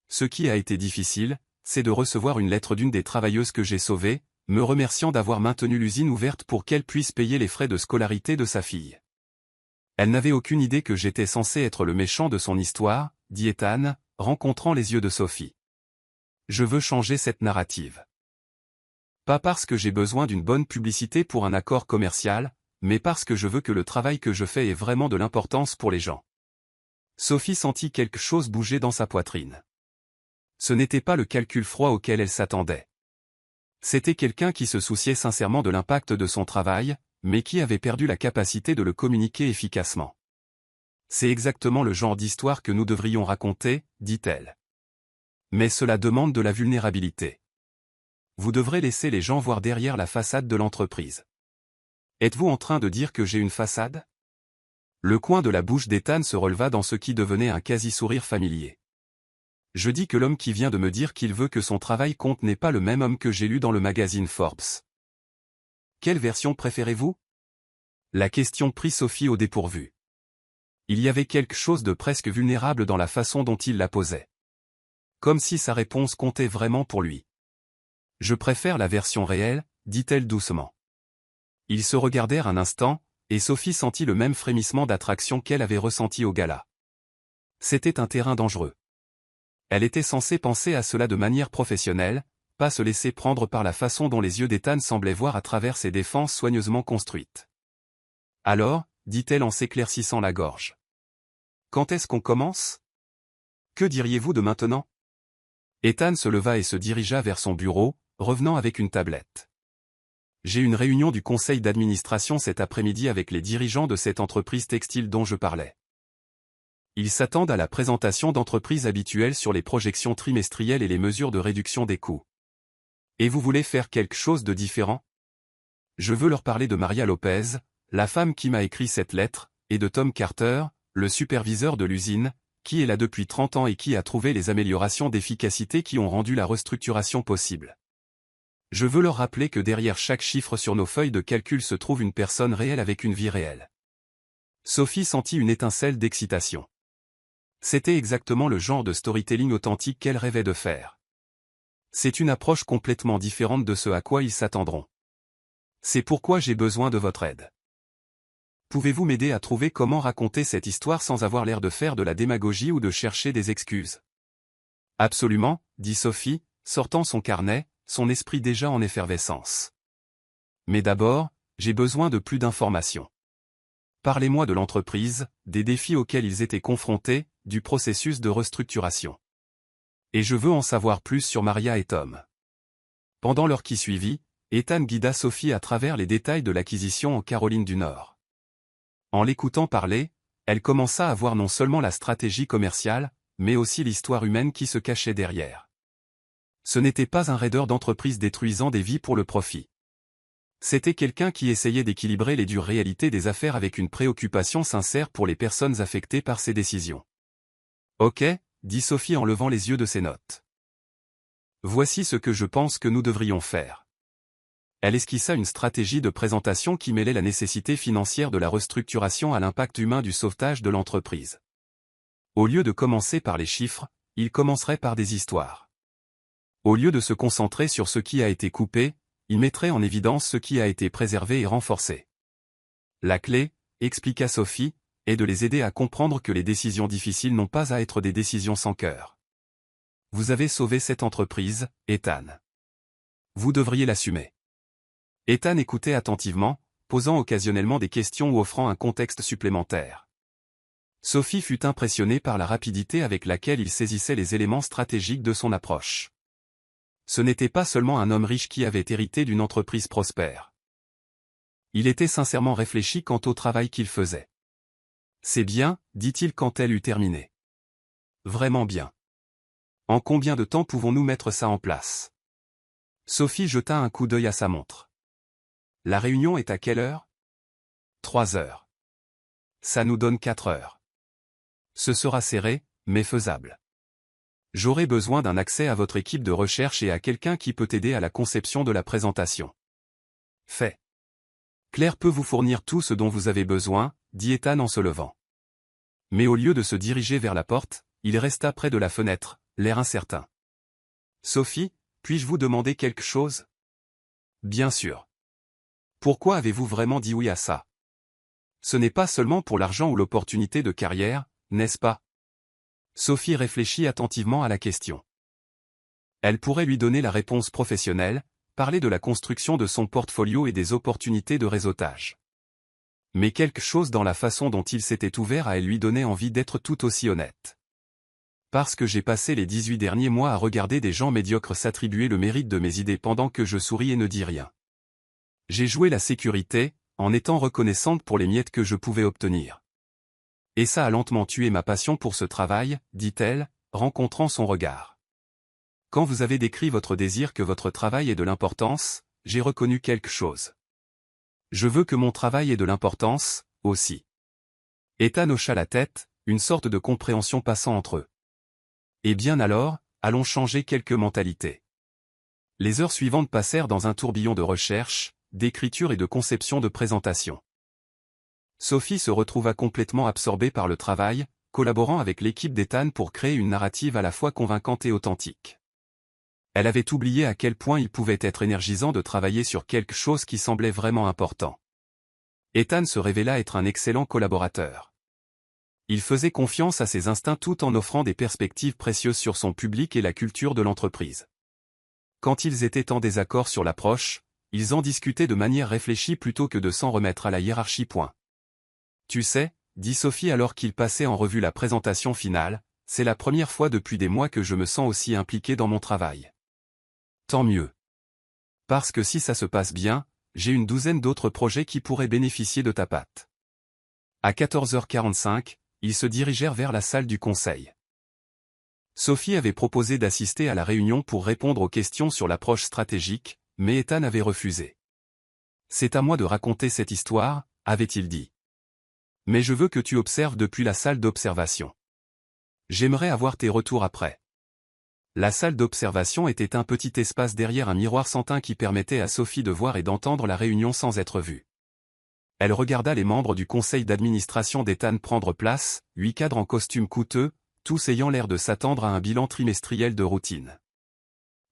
Ce qui a été difficile, c'est de recevoir une lettre d'une des travailleuses que j'ai sauvées, me remerciant d'avoir maintenu l'usine ouverte pour qu'elle puisse payer les frais de scolarité de sa fille. Elle n'avait aucune idée que j'étais censé être le méchant de son histoire, dit Ethan, rencontrant les yeux de Sophie. Je veux changer cette narrative. Pas parce que j'ai besoin d'une bonne publicité pour un accord commercial, mais parce que je veux que le travail que je fais ait vraiment de l'importance pour les gens. Sophie sentit quelque chose bouger dans sa poitrine. Ce n'était pas le calcul froid auquel elle s'attendait. C'était quelqu'un qui se souciait sincèrement de l'impact de son travail, mais qui avait perdu la capacité de le communiquer efficacement. C'est exactement le genre d'histoire que nous devrions raconter, dit-elle. Mais cela demande de la vulnérabilité. Vous devrez laisser les gens voir derrière la façade de l'entreprise. Êtes-vous en train de dire que j'ai une façade? Le coin de la bouche d'Ethan se releva dans ce qui devenait un quasi-sourire familier. Je dis que l'homme qui vient de me dire qu'il veut que son travail compte n'est pas le même homme que j'ai lu dans le magazine Forbes. Quelle version préférez-vous? La question prit Sophie au dépourvu. Il y avait quelque chose de presque vulnérable dans la façon dont il la posait. Comme si sa réponse comptait vraiment pour lui. Je préfère la version réelle, dit-elle doucement. Ils se regardèrent un instant, et Sophie sentit le même frémissement d'attraction qu'elle avait ressenti au gala. C'était un terrain dangereux. Elle était censée penser à cela de manière professionnelle, pas se laisser prendre par la façon dont les yeux d'Ethan semblaient voir à travers ses défenses soigneusement construites. Alors, dit-elle en s'éclaircissant la gorge. Quand est-ce qu'on commence? Que diriez-vous de maintenant? Ethan se leva et se dirigea vers son bureau, revenant avec une tablette. J'ai une réunion du conseil d'administration cet après-midi avec les dirigeants de cette entreprise textile dont je parlais. Ils s'attendent à la présentation d'entreprises habituelles sur les projections trimestrielles et les mesures de réduction des coûts. Et vous voulez faire quelque chose de différent? Je veux leur parler de Maria Lopez, la femme qui m'a écrit cette lettre, et de Tom Carter, le superviseur de l'usine, qui est là depuis 30 ans et qui a trouvé les améliorations d'efficacité qui ont rendu la restructuration possible. Je veux leur rappeler que derrière chaque chiffre sur nos feuilles de calcul se trouve une personne réelle avec une vie réelle. Sophie sentit une étincelle d'excitation. C'était exactement le genre de storytelling authentique qu'elle rêvait de faire. C'est une approche complètement différente de ce à quoi ils s'attendront. C'est pourquoi j'ai besoin de votre aide. Pouvez-vous m'aider à trouver comment raconter cette histoire sans avoir l'air de faire de la démagogie ou de chercher des excuses? Absolument, dit Sophie, sortant son carnet, son esprit déjà en effervescence. Mais d'abord, j'ai besoin de plus d'informations. Parlez-moi de l'entreprise, des défis auxquels ils étaient confrontés, du processus de restructuration. Et je veux en savoir plus sur Maria et Tom. Pendant l'heure qui suivit, Ethan guida Sophie à travers les détails de l'acquisition en Caroline du Nord. En l'écoutant parler, elle commença à voir non seulement la stratégie commerciale, mais aussi l'histoire humaine qui se cachait derrière. Ce n'était pas un raideur d'entreprise détruisant des vies pour le profit. C'était quelqu'un qui essayait d'équilibrer les dures réalités des affaires avec une préoccupation sincère pour les personnes affectées par ses décisions. Ok, dit Sophie en levant les yeux de ses notes. Voici ce que je pense que nous devrions faire. Elle esquissa une stratégie de présentation qui mêlait la nécessité financière de la restructuration à l'impact humain du sauvetage de l'entreprise. Au lieu de commencer par les chiffres, il commencerait par des histoires. Au lieu de se concentrer sur ce qui a été coupé, il mettrait en évidence ce qui a été préservé et renforcé. La clé, expliqua Sophie, est de les aider à comprendre que les décisions difficiles n'ont pas à être des décisions sans cœur. Vous avez sauvé cette entreprise, Ethan. Vous devriez l'assumer. Ethan écoutait attentivement, posant occasionnellement des questions ou offrant un contexte supplémentaire. Sophie fut impressionnée par la rapidité avec laquelle il saisissait les éléments stratégiques de son approche. Ce n'était pas seulement un homme riche qui avait hérité d'une entreprise prospère. Il était sincèrement réfléchi quant au travail qu'il faisait. C'est bien, dit-il quand elle eut terminé. Vraiment bien. En combien de temps pouvons-nous mettre ça en place? Sophie jeta un coup d'œil à sa montre. La réunion est à quelle heure? 3 heures. Ça nous donne 4 heures. Ce sera serré, mais faisable. J'aurai besoin d'un accès à votre équipe de recherche et à quelqu'un qui peut aider à la conception de la présentation. Fait. Claire peut vous fournir tout ce dont vous avez besoin, dit Ethan en se levant. Mais au lieu de se diriger vers la porte, il resta près de la fenêtre, l'air incertain. Sophie, puis-je vous demander quelque chose? Bien sûr. Pourquoi avez-vous vraiment dit oui à ça? Ce n'est pas seulement pour l'argent ou l'opportunité de carrière, n'est-ce pas? Sophie réfléchit attentivement à la question. Elle pourrait lui donner la réponse professionnelle, parler de la construction de son portfolio et des opportunités de réseautage. Mais quelque chose dans la façon dont il s'était ouvert à elle lui donnait envie d'être tout aussi honnête. Parce que j'ai passé les 18 derniers mois à regarder des gens médiocres s'attribuer le mérite de mes idées pendant que je souris et ne dis rien. J'ai joué la sécurité, en étant reconnaissante pour les miettes que je pouvais obtenir. Et ça a lentement tué ma passion pour ce travail, dit-elle, rencontrant son regard. Quand vous avez décrit votre désir que votre travail ait de l'importance, j'ai reconnu quelque chose. Je veux que mon travail ait de l'importance, aussi. Ethan hocha la tête, une sorte de compréhension passant entre eux. Eh bien alors, allons changer quelques mentalités. Les heures suivantes passèrent dans un tourbillon de recherche, d'écriture et de conception de présentation. Sophie se retrouva complètement absorbée par le travail, collaborant avec l'équipe d'Ethan pour créer une narrative à la fois convaincante et authentique. Elle avait oublié à quel point il pouvait être énergisant de travailler sur quelque chose qui semblait vraiment important. Ethan se révéla être un excellent collaborateur. Il faisait confiance à ses instincts tout en offrant des perspectives précieuses sur son public et la culture de l'entreprise. Quand ils étaient en désaccord sur l'approche, ils en discutaient de manière réfléchie plutôt que de s'en remettre à la hiérarchie. Tu sais, dit Sophie alors qu'il passait en revue la présentation finale, c'est la première fois depuis des mois que je me sens aussi impliqué dans mon travail. Tant mieux. Parce que si ça se passe bien, j'ai une douzaine d'autres projets qui pourraient bénéficier de ta patte. À 14h45, ils se dirigèrent vers la salle du conseil. Sophie avait proposé d'assister à la réunion pour répondre aux questions sur l'approche stratégique, mais Ethan avait refusé. C'est à moi de raconter cette histoire, avait-il dit. Mais je veux que tu observes depuis la salle d'observation. J'aimerais avoir tes retours après. La salle d'observation était un petit espace derrière un miroir sans teint qui permettait à Sophie de voir et d'entendre la réunion sans être vue. Elle regarda les membres du conseil d'administration d'Ethan prendre place, 8 cadres en costume coûteux, tous ayant l'air de s'attendre à un bilan trimestriel de routine.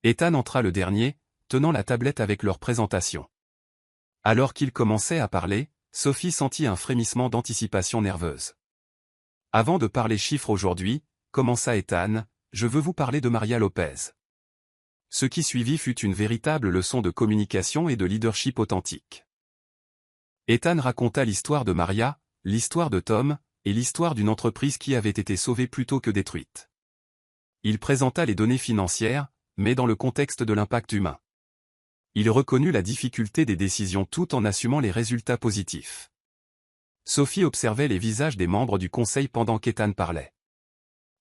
Ethan entra le dernier, tenant la tablette avec leur présentation. Alors qu'il commençait à parler, Sophie sentit un frémissement d'anticipation nerveuse. Avant de parler chiffres aujourd'hui, commença Ethan, je veux vous parler de Maria Lopez. Ce qui suivit fut une véritable leçon de communication et de leadership authentique. Ethan raconta l'histoire de Maria, l'histoire de Tom, et l'histoire d'une entreprise qui avait été sauvée plutôt que détruite. Il présenta les données financières, mais dans le contexte de l'impact humain. Il reconnut la difficulté des décisions tout en assumant les résultats positifs. Sophie observait les visages des membres du conseil pendant qu'Ethan parlait.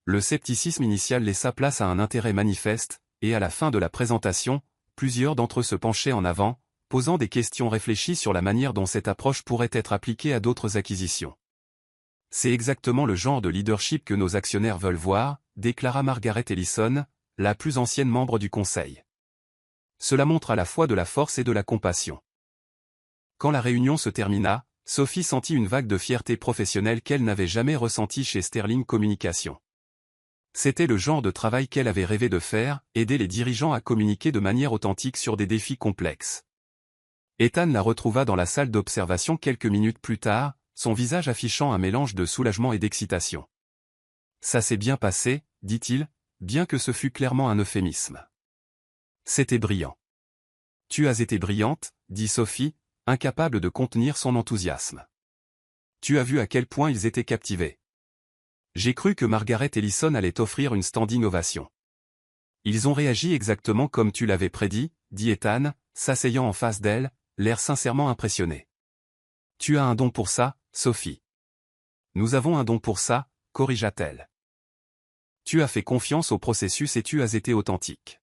Le scepticisme initial laissa place à un intérêt manifeste, et à la fin de la présentation, plusieurs d'entre eux se penchaient en avant, posant des questions réfléchies sur la manière dont cette approche pourrait être appliquée à d'autres acquisitions. C'est exactement le genre de leadership que nos actionnaires veulent voir, déclara Margaret Ellison, la plus ancienne membre du conseil. Cela montre à la fois de la force et de la compassion. Quand la réunion se termina, Sophie sentit une vague de fierté professionnelle qu'elle n'avait jamais ressentie chez Sterling Communication. C'était le genre de travail qu'elle avait rêvé de faire, aider les dirigeants à communiquer de manière authentique sur des défis complexes. Ethan la retrouva dans la salle d'observation quelques minutes plus tard, son visage affichant un mélange de soulagement et d'excitation. Ça s'est bien passé, dit-il, bien que ce fût clairement un euphémisme. C'était brillant. Tu as été brillante, dit Sophie, incapable de contenir son enthousiasme. Tu as vu à quel point ils étaient captivés. J'ai cru que Margaret Ellison allait t'offrir une standing ovation. Ils ont réagi exactement comme tu l'avais prédit, dit Ethan, s'asseyant en face d'elle, l'air sincèrement impressionné. Tu as un don pour ça, Sophie. Nous avons un don pour ça, corrigea-t-elle. Tu as fait confiance au processus et tu as été authentique.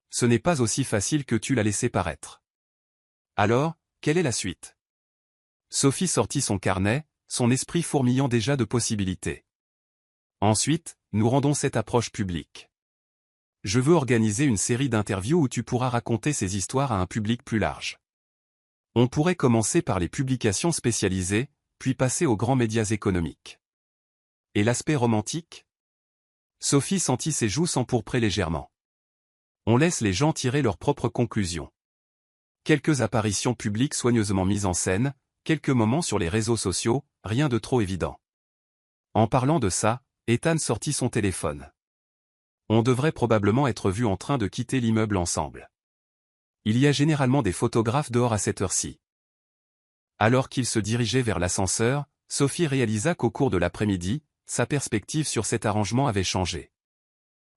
Ce n'est pas aussi facile que tu l'as laissé paraître. Alors, quelle est la suite? Sophie sortit son carnet, son esprit fourmillant déjà de possibilités. Ensuite, nous rendons cette approche publique. Je veux organiser une série d'interviews où tu pourras raconter ces histoires à un public plus large. On pourrait commencer par les publications spécialisées, puis passer aux grands médias économiques. Et l'aspect romantique? Sophie sentit ses joues s'empourprer légèrement. On laisse les gens tirer leurs propres conclusions. Quelques apparitions publiques soigneusement mises en scène, quelques moments sur les réseaux sociaux, rien de trop évident. En parlant de ça, Ethan sortit son téléphone. On devrait probablement être vu en train de quitter l'immeuble ensemble. Il y a généralement des photographes dehors à cette heure-ci. Alors qu'il se dirigeait vers l'ascenseur, Sophie réalisa qu'au cours de l'après-midi, sa perspective sur cet arrangement avait changé.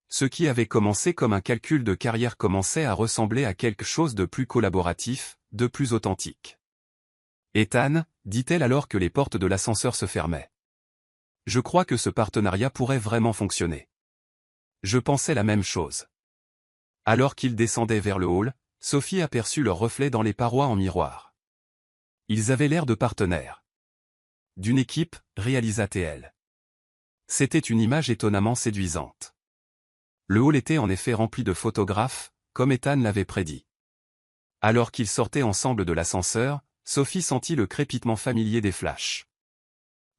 Ce qui avait commencé comme un calcul de carrière commençait à ressembler à quelque chose de plus collaboratif, de plus authentique. Ethan, dit-elle alors que les portes de l'ascenseur se fermaient. Je crois que ce partenariat pourrait vraiment fonctionner. Je pensais la même chose. Alors qu'ils descendaient vers le hall, Sophie aperçut leur reflet dans les parois en miroir. Ils avaient l'air de partenaires. d'une équipe, réalisa-t-elle. C'était une image étonnamment séduisante. Le hall était en effet rempli de photographes, comme Ethan l'avait prédit. Alors qu'ils sortaient ensemble de l'ascenseur, Sophie sentit le crépitement familier des flashs.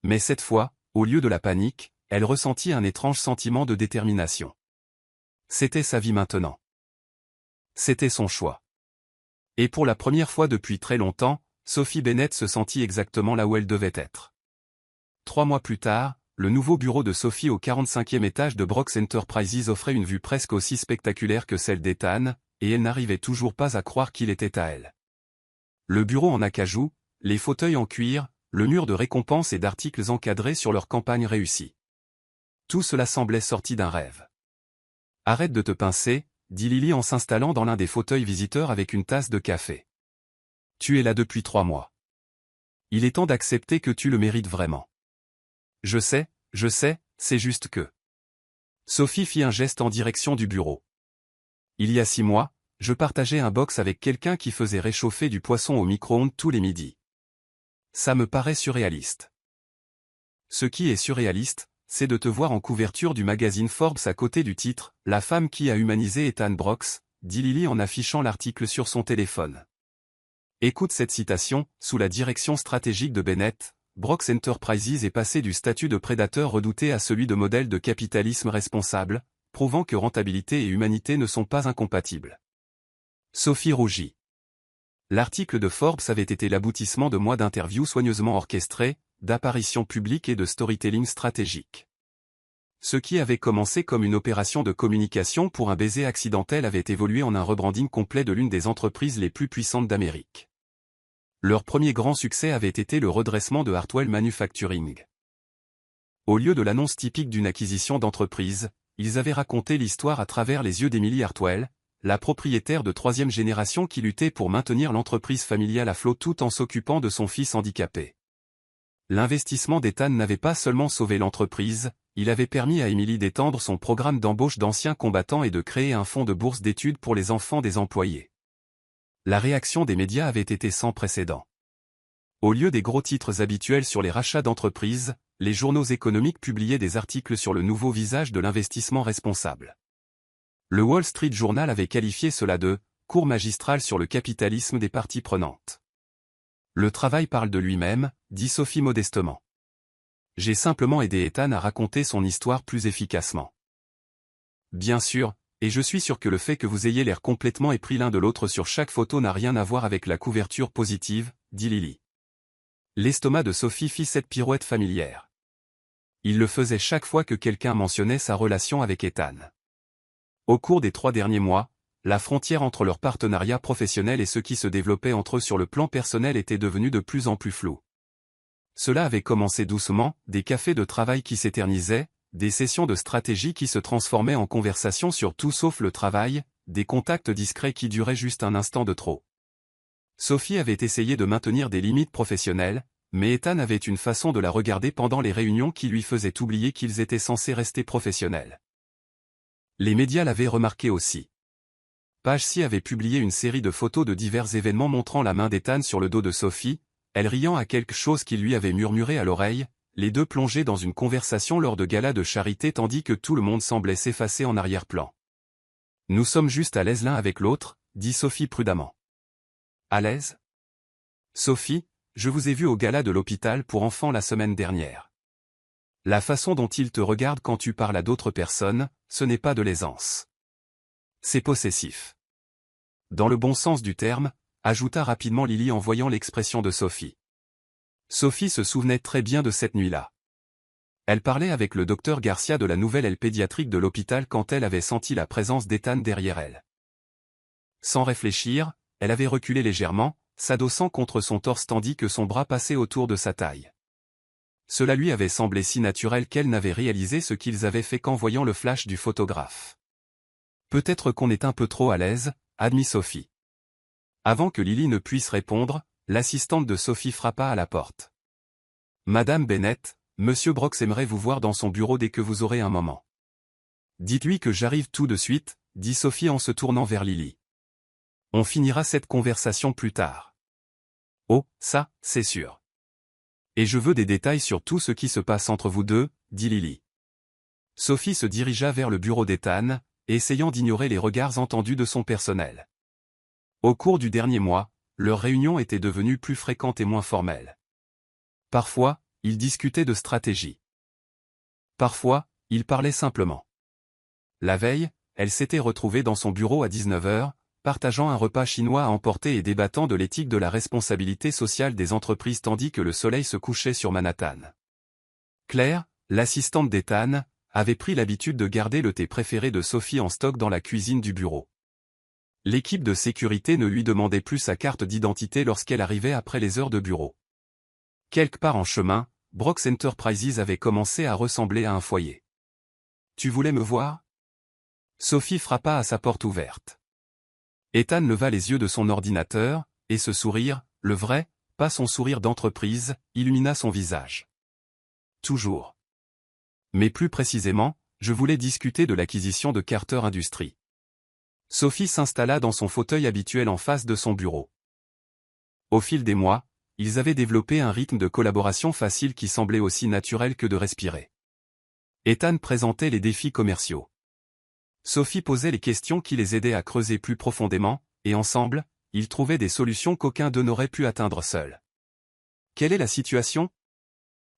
Mais cette fois, au lieu de la panique, elle ressentit un étrange sentiment de détermination. C'était sa vie maintenant. C'était son choix. Et pour la première fois depuis très longtemps, Sophie Bennett se sentit exactement là où elle devait être. 3 mois plus tard, le nouveau bureau de Sophie au 45e étage de Brooks Enterprises offrait une vue presque aussi spectaculaire que celle d'Ethan, et elle n'arrivait toujours pas à croire qu'il était à elle. Le bureau en acajou, les fauteuils en cuir, le mur de récompenses et d'articles encadrés sur leur campagne réussie. Tout cela semblait sorti d'un rêve. « Arrête de te pincer », dit Lily en s'installant dans l'un des fauteuils visiteurs avec une tasse de café. « Tu es là depuis 3 mois. Il est temps d'accepter que tu le mérites vraiment. » Je sais, c'est juste que... Sophie fit un geste en direction du bureau. Il y a 6 mois, je partageais un box avec quelqu'un qui faisait réchauffer du poisson au micro-ondes tous les midis. Ça me paraît surréaliste. Ce qui est surréaliste, c'est de te voir en couverture du magazine Forbes à côté du titre « La femme qui a humanisé Ethan Brooks », dit Lily en affichant l'article sur son téléphone. Écoute cette citation, sous la direction stratégique de Bennett, Brooks Enterprises est passé du statut de prédateur redouté à celui de modèle de capitalisme responsable, prouvant que rentabilité et humanité ne sont pas incompatibles. Sophie rougit. L'article de Forbes avait été l'aboutissement de mois d'interviews soigneusement orchestrées, d'apparitions publiques et de storytelling stratégique. Ce qui avait commencé comme une opération de communication pour un baiser accidentel avait évolué en un rebranding complet de l'une des entreprises les plus puissantes d'Amérique. Leur premier grand succès avait été le redressement de Hartwell Manufacturing. Au lieu de l'annonce typique d'une acquisition d'entreprise, ils avaient raconté l'histoire à travers les yeux d'Emily Hartwell, la propriétaire de 3e génération qui luttait pour maintenir l'entreprise familiale à flot tout en s'occupant de son fils handicapé. L'investissement d'Ethan n'avait pas seulement sauvé l'entreprise, il avait permis à Emily d'étendre son programme d'embauche d'anciens combattants et de créer un fonds de bourse d'études pour les enfants des employés. La réaction des médias avait été sans précédent. Au lieu des gros titres habituels sur les rachats d'entreprises, les journaux économiques publiaient des articles sur le nouveau visage de l'investissement responsable. Le Wall Street Journal avait qualifié cela de « cours magistral sur le capitalisme des parties prenantes ». Le travail parle de lui-même, dit Sophie modestement. J'ai simplement aidé Ethan à raconter son histoire plus efficacement. Bien sûr, et je suis sûr que le fait que vous ayez l'air complètement épris l'un de l'autre sur chaque photo n'a rien à voir avec la couverture positive, dit Lily. L'estomac de Sophie fit cette pirouette familière. Il le faisait chaque fois que quelqu'un mentionnait sa relation avec Ethan. Au cours des 3 derniers mois, la frontière entre leur partenariat professionnel et ce qui se développait entre eux sur le plan personnel était devenue de plus en plus floue. Cela avait commencé doucement, des cafés de travail qui s'éternisaient, des sessions de stratégie qui se transformaient en conversations sur tout sauf le travail, des contacts discrets qui duraient juste un instant de trop. Sophie avait essayé de maintenir des limites professionnelles, mais Ethan avait une façon de la regarder pendant les réunions qui lui faisait oublier qu'ils étaient censés rester professionnels. Les médias l'avaient remarqué aussi. Page C avait publié une série de photos de divers événements montrant la main d'Ethan sur le dos de Sophie, elle riant à quelque chose qu'il lui avait murmuré à l'oreille, les deux plongés dans une conversation lors de galas de charité tandis que tout le monde semblait s'effacer en arrière-plan. « Nous sommes juste à l'aise l'un avec l'autre », dit Sophie prudemment. « À l'aise ? Sophie, je vous ai vu au gala de l'hôpital pour enfants la semaine dernière. La façon dont il te regarde quand tu parles à d'autres personnes, ce n'est pas de l'aisance. C'est possessif. » Dans le bon sens du terme, ajouta rapidement Lily en voyant l'expression de Sophie. Sophie se souvenait très bien de cette nuit-là. Elle parlait avec le docteur Garcia de la nouvelle aile pédiatrique de l'hôpital quand elle avait senti la présence d'Ethan derrière elle. Sans réfléchir, elle avait reculé légèrement, s'adossant contre son torse tandis que son bras passait autour de sa taille. Cela lui avait semblé si naturel qu'elle n'avait réalisé ce qu'ils avaient fait qu'en voyant le flash du photographe. Peut-être qu'on est un peu trop à l'aise, admit Sophie. Avant que Lily ne puisse répondre, l'assistante de Sophie frappa à la porte. « Madame Bennett, Monsieur Brooks aimerait vous voir dans son bureau dès que vous aurez un moment. »« Dites-lui que j'arrive tout de suite, » dit Sophie en se tournant vers Lily. « On finira cette conversation plus tard. »« Oh, ça, c'est sûr. » Et je veux des détails sur tout ce qui se passe entre vous deux, dit Lily. Sophie se dirigea vers le bureau d'Ethan, essayant d'ignorer les regards entendus de son personnel. Au cours du dernier mois, leurs réunions étaient devenues plus fréquentes et moins formelles. Parfois, ils discutaient de stratégie. Parfois, ils parlaient simplement. La veille, elle s'était retrouvée dans son bureau à 19 h, partageant un repas chinois à emporter et débattant de l'éthique de la responsabilité sociale des entreprises tandis que le soleil se couchait sur Manhattan. Claire, l'assistante d'Ethan, avait pris l'habitude de garder le thé préféré de Sophie en stock dans la cuisine du bureau. L'équipe de sécurité ne lui demandait plus sa carte d'identité lorsqu'elle arrivait après les heures de bureau. Quelque part en chemin, Brooks Enterprises avait commencé à ressembler à un foyer. « Tu voulais me voir ?» Sophie frappa à sa porte ouverte. Ethan leva les yeux de son ordinateur, et ce sourire, le vrai, pas son sourire d'entreprise, illumina son visage. Toujours. Mais plus précisément, je voulais discuter de l'acquisition de Carter Industries. Sophie s'installa dans son fauteuil habituel en face de son bureau. Au fil des mois, ils avaient développé un rythme de collaboration facile qui semblait aussi naturel que de respirer. Ethan présentait les défis commerciaux. Sophie posait les questions qui les aidaient à creuser plus profondément, et ensemble, ils trouvaient des solutions qu'aucun d'eux n'aurait pu atteindre seul. Quelle est la situation?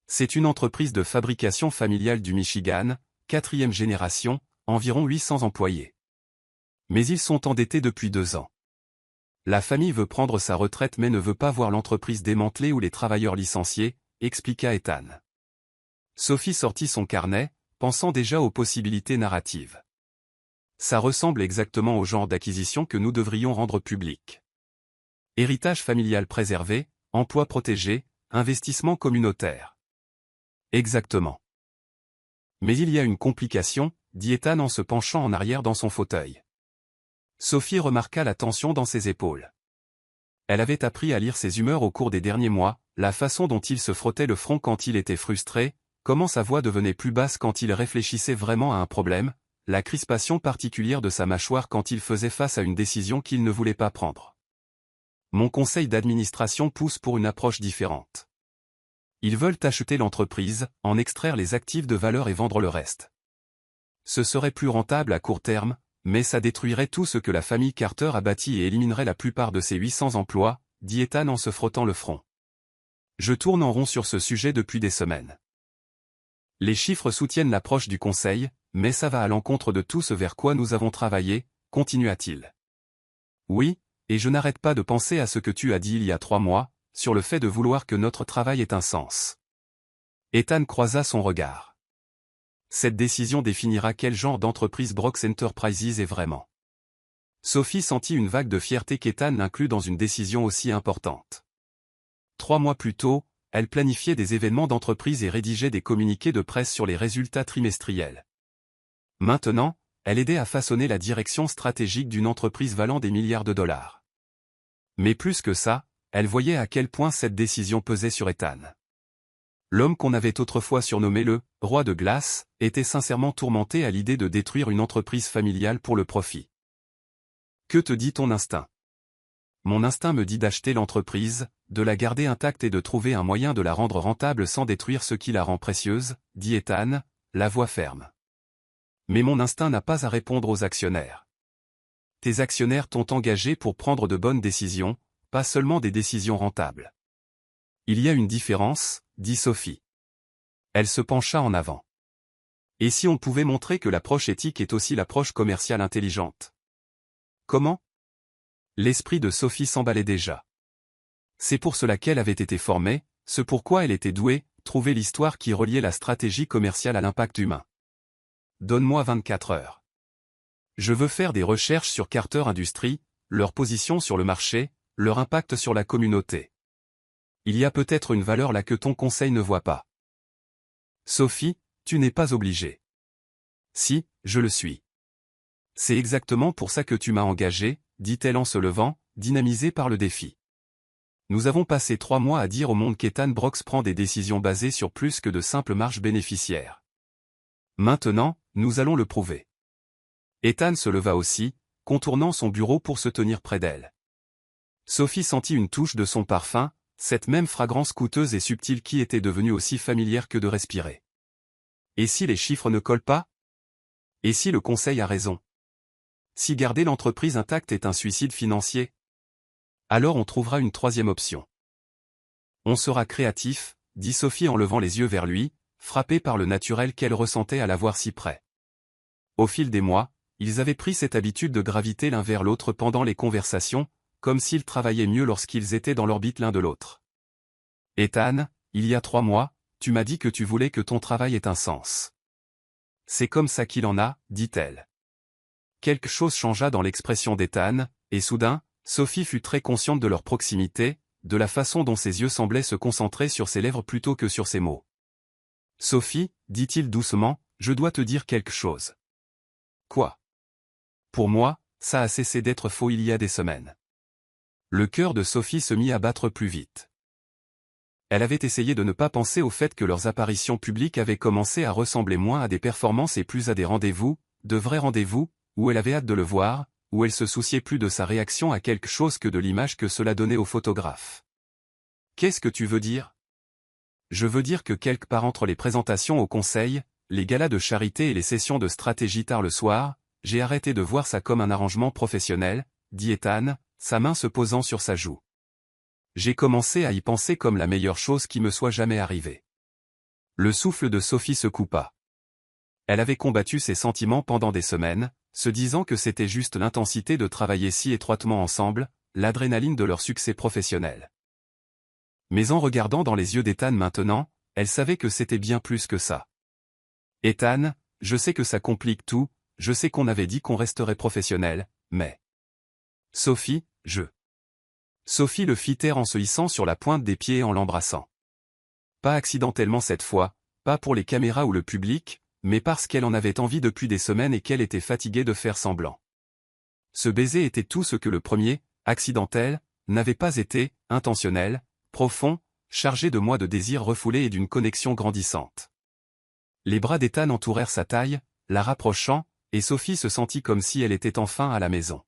C'est une entreprise de fabrication familiale du Michigan, 4e génération, environ 800 employés. Mais ils sont endettés depuis 2 ans. La famille veut prendre sa retraite mais ne veut pas voir l'entreprise démantelée ou les travailleurs licenciés, expliqua Ethan. Sophie sortit son carnet, pensant déjà aux possibilités narratives. Ça ressemble exactement au genre d'acquisition que nous devrions rendre public. Héritage familial préservé, emploi protégé, investissement communautaire. Exactement. Mais il y a une complication, dit Ethan en se penchant en arrière dans son fauteuil. Sophie remarqua la tension dans ses épaules. Elle avait appris à lire ses humeurs au cours des derniers mois, la façon dont il se frottait le front quand il était frustré, comment sa voix devenait plus basse quand il réfléchissait vraiment à un problème, la crispation particulière de sa mâchoire quand il faisait face à une décision qu'il ne voulait pas prendre. Mon conseil d'administration pousse pour une approche différente. Ils veulent acheter l'entreprise, en extraire les actifs de valeur et vendre le reste. Ce serait plus rentable à court terme, mais ça détruirait tout ce que la famille Carter a bâti et éliminerait la plupart de ses 800 emplois, dit Ethan en se frottant le front. Je tourne en rond sur ce sujet depuis des semaines. Les chiffres soutiennent l'approche du conseil, mais ça va à l'encontre de tout ce vers quoi nous avons travaillé, continua-t-il. Oui, et je n'arrête pas de penser à ce que tu as dit il y a 3 mois, sur le fait de vouloir que notre travail ait un sens. Ethan croisa son regard. Cette décision définira quel genre d'entreprise Brooks Enterprises est vraiment. Sophie sentit une vague de fierté qu'Ethan l'inclut dans une décision aussi importante. 3 mois plus tôt, elle planifiait des événements d'entreprise et rédigeait des communiqués de presse sur les résultats trimestriels. Maintenant, elle aidait à façonner la direction stratégique d'une entreprise valant des milliards de dollars. Mais plus que ça, elle voyait à quel point cette décision pesait sur Ethan. L'homme qu'on avait autrefois surnommé le « roi de glace » était sincèrement tourmenté à l'idée de détruire une entreprise familiale pour le profit. Que te dit ton instinct? Mon instinct me dit d'acheter l'entreprise, de la garder intacte et de trouver un moyen de la rendre rentable sans détruire ce qui la rend précieuse, dit Ethan, la voix ferme. Mais mon instinct n'a pas à répondre aux actionnaires. Tes actionnaires t'ont engagé pour prendre de bonnes décisions, pas seulement des décisions rentables. Il y a une différence, dit Sophie. Elle se pencha en avant. Et si on pouvait montrer que l'approche éthique est aussi l'approche commerciale intelligente? Comment? L'esprit de Sophie s'emballait déjà. C'est pour cela qu'elle avait été formée, ce pourquoi elle était douée, trouver l'histoire qui reliait la stratégie commerciale à l'impact humain. Donne-moi 24 heures. Je veux faire des recherches sur Carter Industries, leur position sur le marché, leur impact sur la communauté. Il y a peut-être une valeur là que ton conseil ne voit pas. Sophie, tu n'es pas obligée. Si, je le suis. C'est exactement pour ça que tu m'as engagé, dit-elle en se levant, dynamisée par le défi. Nous avons passé 3 mois à dire au monde qu'Ethan Brooks prend des décisions basées sur plus que de simples marges bénéficiaires. Maintenant, nous allons le prouver. Ethan se leva aussi, contournant son bureau pour se tenir près d'elle. Sophie sentit une touche de son parfum, Cette même fragrance coûteuse et subtile qui était devenue aussi familière que de respirer. Et si les chiffres ne collent pas? Et si le conseil a raison? Si garder l'entreprise intacte est un suicide financier? Alors on trouvera une troisième option. On sera créatif, dit Sophie en levant les yeux vers lui, frappée par le naturel qu'elle ressentait à la voir si près. Au fil des mois, ils avaient pris cette habitude de graviter l'un vers l'autre pendant les conversations, comme s'ils travaillaient mieux lorsqu'ils étaient dans l'orbite l'un de l'autre. « Ethan, il y a 3 mois, tu m'as dit que tu voulais que ton travail ait un sens. C'est comme ça qu'il en a, dit-elle. » Quelque chose changea dans l'expression d'Ethan, et soudain, Sophie fut très consciente de leur proximité, de la façon dont ses yeux semblaient se concentrer sur ses lèvres plutôt que sur ses mots. « Sophie, dit-il doucement, je dois te dire quelque chose. » Quoi? Pour moi, ça a cessé d'être faux il y a des semaines. Le cœur de Sophie se mit à battre plus vite. Elle avait essayé de ne pas penser au fait que leurs apparitions publiques avaient commencé à ressembler moins à des performances et plus à des rendez-vous, de vrais rendez-vous, où elle avait hâte de le voir, où elle se souciait plus de sa réaction à quelque chose que de l'image que cela donnait au photographe. « Qu'est-ce que tu veux dire? » Je veux dire que quelque part entre les présentations au conseil, les galas de charité et les sessions de stratégie tard le soir, j'ai arrêté de voir ça comme un arrangement professionnel, dit Ethan, sa main se posant sur sa joue. J'ai commencé à y penser comme la meilleure chose qui me soit jamais arrivée. Le souffle de Sophie se coupa. Elle avait combattu ses sentiments pendant des semaines, se disant que c'était juste l'intensité de travailler si étroitement ensemble, l'adrénaline de leur succès professionnel. Mais en regardant dans les yeux d'Ethan maintenant, elle savait que c'était bien plus que ça. Ethan, je sais que ça complique tout, je sais qu'on avait dit qu'on resterait professionnel, mais... Sophie, Sophie le fit taire en se hissant sur la pointe des pieds et en l'embrassant. Pas accidentellement cette fois, pas pour les caméras ou le public, mais parce qu'elle en avait envie depuis des semaines et qu'elle était fatiguée de faire semblant. Ce baiser était tout ce que le premier, accidentel, n'avait pas été, intentionnel, profond, chargé de mois de désirs refoulés et d'une connexion grandissante. Les bras d'Ethan entourèrent sa taille, la rapprochant, et Sophie se sentit comme si elle était enfin à la maison.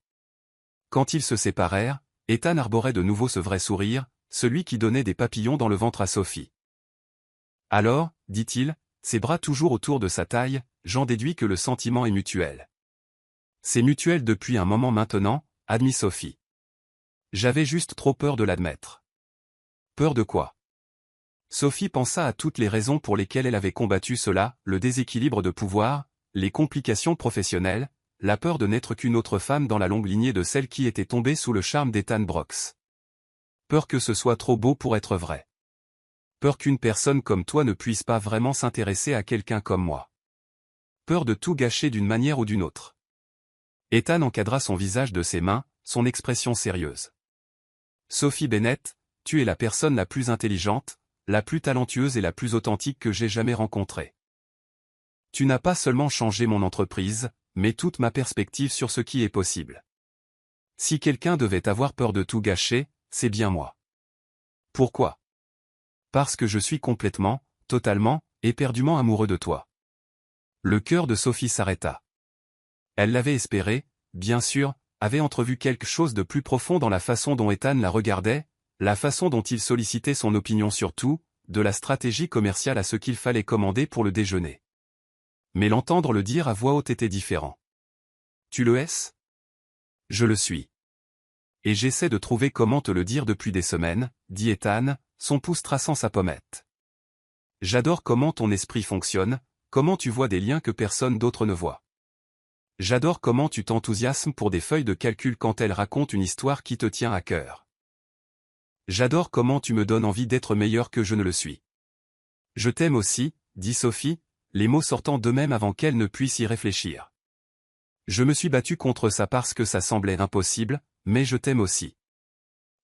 Quand ils se séparèrent, Ethan arborait de nouveau ce vrai sourire, celui qui donnait des papillons dans le ventre à Sophie. « Alors, dit-il, ses bras toujours autour de sa taille, j'en déduis que le sentiment est mutuel. »« C'est mutuel depuis un moment maintenant, admit Sophie. J'avais juste trop peur de l'admettre. » Peur de quoi? Sophie pensa à toutes les raisons pour lesquelles elle avait combattu cela, le déséquilibre de pouvoir, les complications professionnelles, la peur de n'être qu'une autre femme dans la longue lignée de celle qui était tombée sous le charme d'Ethan Brox. Peur que ce soit trop beau pour être vrai. Peur qu'une personne comme toi ne puisse pas vraiment s'intéresser à quelqu'un comme moi. Peur de tout gâcher d'une manière ou d'une autre. Ethan encadra son visage de ses mains, son expression sérieuse. Sophie Bennett, tu es la personne la plus intelligente, la plus talentueuse et la plus authentique que j'ai jamais rencontrée. Tu n'as pas seulement changé mon entreprise, mais toute ma perspective sur ce qui est possible. Si quelqu'un devait avoir peur de tout gâcher, c'est bien moi. Pourquoi? Parce que je suis complètement, totalement, éperdument amoureux de toi. Le cœur de Sophie s'arrêta. Elle l'avait espéré, bien sûr, avait entrevu quelque chose de plus profond dans la façon dont Ethan la regardait, la façon dont il sollicitait son opinion sur tout, de la stratégie commerciale à ce qu'il fallait commander pour le déjeuner. Mais l'entendre le dire à voix haute était différent. Tu le es? Je le suis. Et j'essaie de trouver comment te le dire depuis des semaines, dit Ethan, son pouce traçant sa pommette. J'adore comment ton esprit fonctionne, comment tu vois des liens que personne d'autre ne voit. J'adore comment tu t'enthousiasmes pour des feuilles de calcul quand elles racontent une histoire qui te tient à cœur. J'adore comment tu me donnes envie d'être meilleur que je ne le suis. Je t'aime aussi, dit Sophie, les mots sortant d'eux-mêmes avant qu'elle ne puisse y réfléchir. Je me suis battu contre ça parce que ça semblait impossible, mais je t'aime aussi.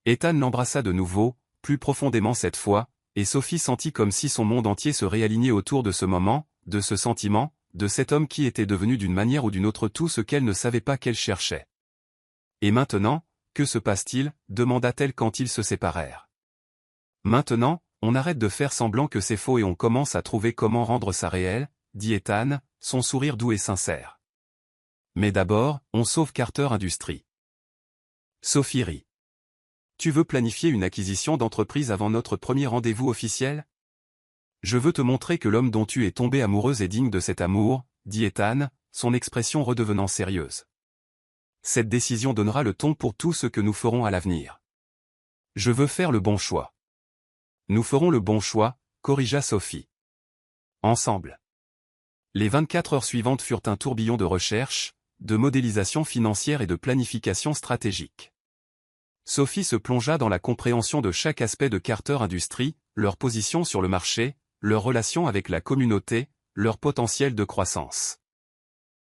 Ethan l'embrassa de nouveau, plus profondément cette fois, et Sophie sentit comme si son monde entier se réalignait autour de ce moment, de ce sentiment, de cet homme qui était devenu d'une manière ou d'une autre tout ce qu'elle ne savait pas qu'elle cherchait. Et maintenant, que se passe-t-il, demanda-t-elle quand ils se séparèrent. Maintenant, on arrête de faire semblant que c'est faux et on commence à trouver comment rendre ça réel, dit Ethan, son sourire doux et sincère. Mais d'abord, on sauve Carter Industries. Sophie rit. Tu veux planifier une acquisition d'entreprise avant notre premier rendez-vous officiel? Je veux te montrer que l'homme dont tu es tombée amoureuse est digne de cet amour, dit Ethan, son expression redevenant sérieuse. Cette décision donnera le ton pour tout ce que nous ferons à l'avenir. Je veux faire le bon choix. Nous ferons le bon choix, corrigea Sophie. Ensemble. Les 24 heures suivantes furent un tourbillon de recherche, de modélisation financière et de planification stratégique. Sophie se plongea dans la compréhension de chaque aspect de Carter Industries, leur position sur le marché, leur relation avec la communauté, leur potentiel de croissance.